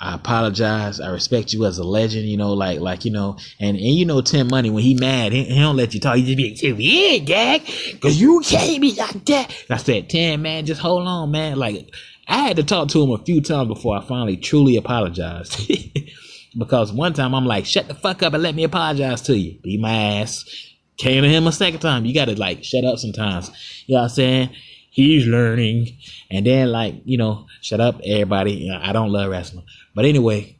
I apologize. I respect you as a legend, you know, like, you know, and you know, 10 Money, when he mad, he don't let you talk. He just be like, yeah, gag, cause you can't be like that. And I said, 10, man, just hold on, man. Like, I had to talk to him a few times before I finally truly apologized. Because one time I'm like, shut the fuck up and let me apologize to you. Beat my ass. Came to him a second time. You gotta like shut up sometimes. You know what I'm saying? He's learning. And then like, you know, shut up everybody. You know, I don't love wrestling. But anyway,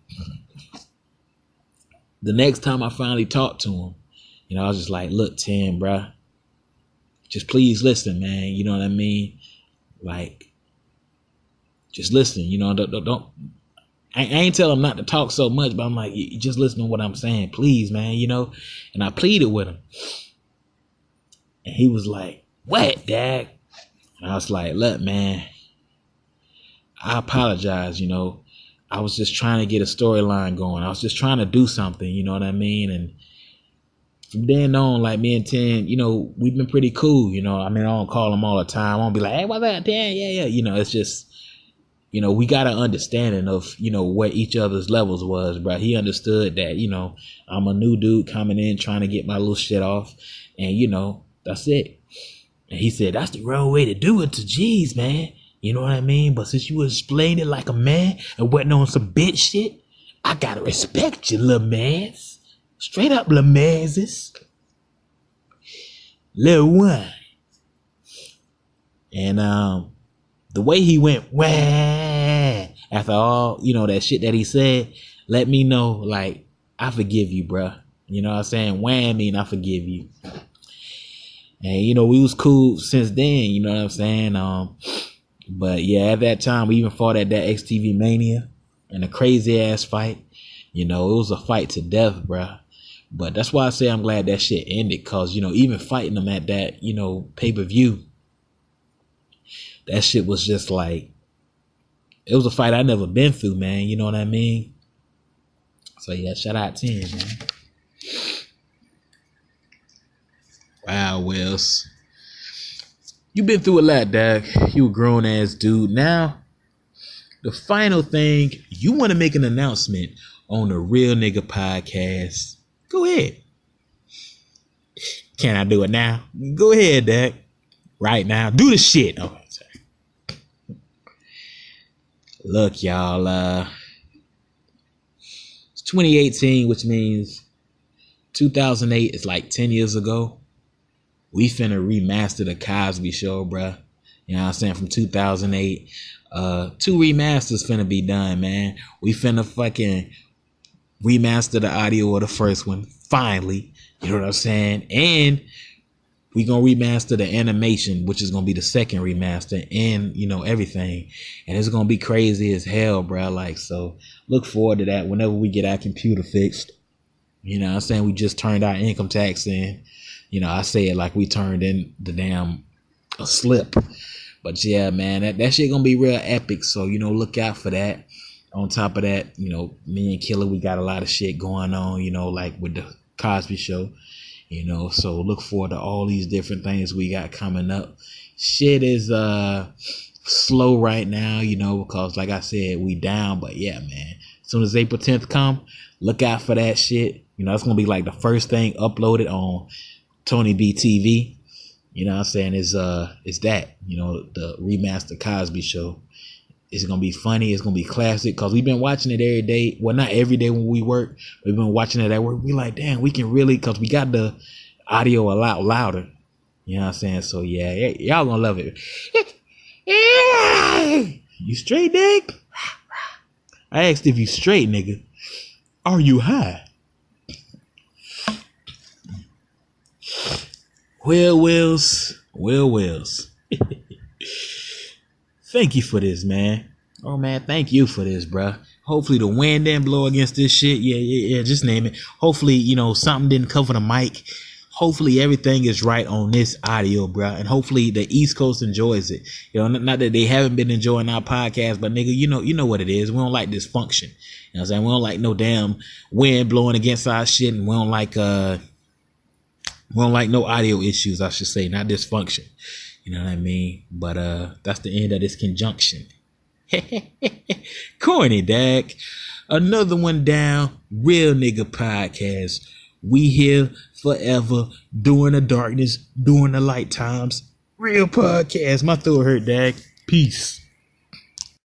the next time I finally talked to him, you know, I was just like, look, 10, bro, just please listen, man. You know what I mean? Like, just listen, you know, don't I ain't tell him not to talk so much, but I'm like, you just listen to what I'm saying, please, man, you know? And I pleaded with him. And he was like, what, Dad? And I was like, look, man, I apologize, you know. I was just trying to get a storyline going. I was just trying to do something, you know what I mean? And from then on, like me and 10, you know, we've been pretty cool, you know. I mean, I don't call him all the time. I don't be like, hey, what's up, 10? Yeah. You know, it's just, you know, we got an understanding of, you know, what each other's levels was, bro. He understood that, you know, I'm a new dude coming in trying to get my little shit off. And, you know, that's it. And he said, that's the real way to do it to G's, man. You know what I mean? But since you explained it like a man and wasn't on some bitch shit, I gotta respect you, little mans. Straight up, little manses. Little one. And the way he went, wah, after all, you know, that shit that he said, let me know, like, I forgive you, bruh. You know what I'm saying? Whammy, and I forgive you. And, you know, we was cool since then, you know what I'm saying? But yeah, at that time, we even fought at that XTV Mania in a crazy ass fight. You know, it was a fight to death, bruh. But that's why I say I'm glad that shit ended. Cause, you know, even fighting them at that, you know, pay-per-view, that shit was just like, it was a fight I never been through, man. You know what I mean? So yeah, shout out to him, man. Wow, Wells. You been through a lot, dog. You a grown ass dude. Now, the final thing, you want to make an announcement on the Real Nigga Podcast. Go ahead. Can I do it now? Go ahead, Dak. Right now. Do the shit. Oh, sorry. Look, y'all. It's 2018, which means 2008 is like 10 years ago. We finna remaster the Cosby Show, bruh. You know what I'm saying? From 2008. 2 remasters finna be done, man. We finna fucking remaster the audio of the first one, finally. You know what I'm saying? And we gonna remaster the animation, which is gonna be the second remaster, and you know, everything. And it's gonna be crazy as hell, bro. Like, so look forward to that whenever we get our computer fixed. You know what I'm saying? We just turned our income tax in. You know, I say it like we turned in the damn a slip. But yeah, man, that shit gonna be real epic. So, you know, look out for that. On top of that, you know, me and Killer, we got a lot of shit going on, you know, like with the Cosby Show, you know, so look forward to all these different things we got coming up. Shit is slow right now, you know, because like I said, we down, but yeah, man, as soon as April 10th come, look out for that shit. You know, it's gonna be like the first thing uploaded on Tony B TV. You know what I'm saying? Is that, you know, the remastered Cosby Show. It's going to be funny. It's going to be classic because we've been watching it every day. Well, not every day when we work. We've been watching it at work. We like, damn, we can really, because we got the audio a lot louder. You know what I'm saying? So, yeah, y'all going to love it. You straight, Nick? I asked if you straight, nigga. Are you high? Wills. Thank you for this, man. Oh, man, thank you for this, bruh. Hopefully the wind didn't blow against this shit. Yeah, just name it. Hopefully, you know, something didn't cover the mic. Hopefully everything is right on this audio, bruh. And hopefully the East Coast enjoys it. You know, not that they haven't been enjoying our podcast, but nigga, you know what it is. We don't like dysfunction. You know what I'm saying? We don't like no damn wind blowing against our shit, and we don't like no audio issues, I should say, not dysfunction. You know what I mean? But that's the end of this conjunction. Corny, Dak. Another one down. Real Nigga Podcast. We here forever, during the darkness, during the light times. Real podcast. My throat hurt, Dak. Peace.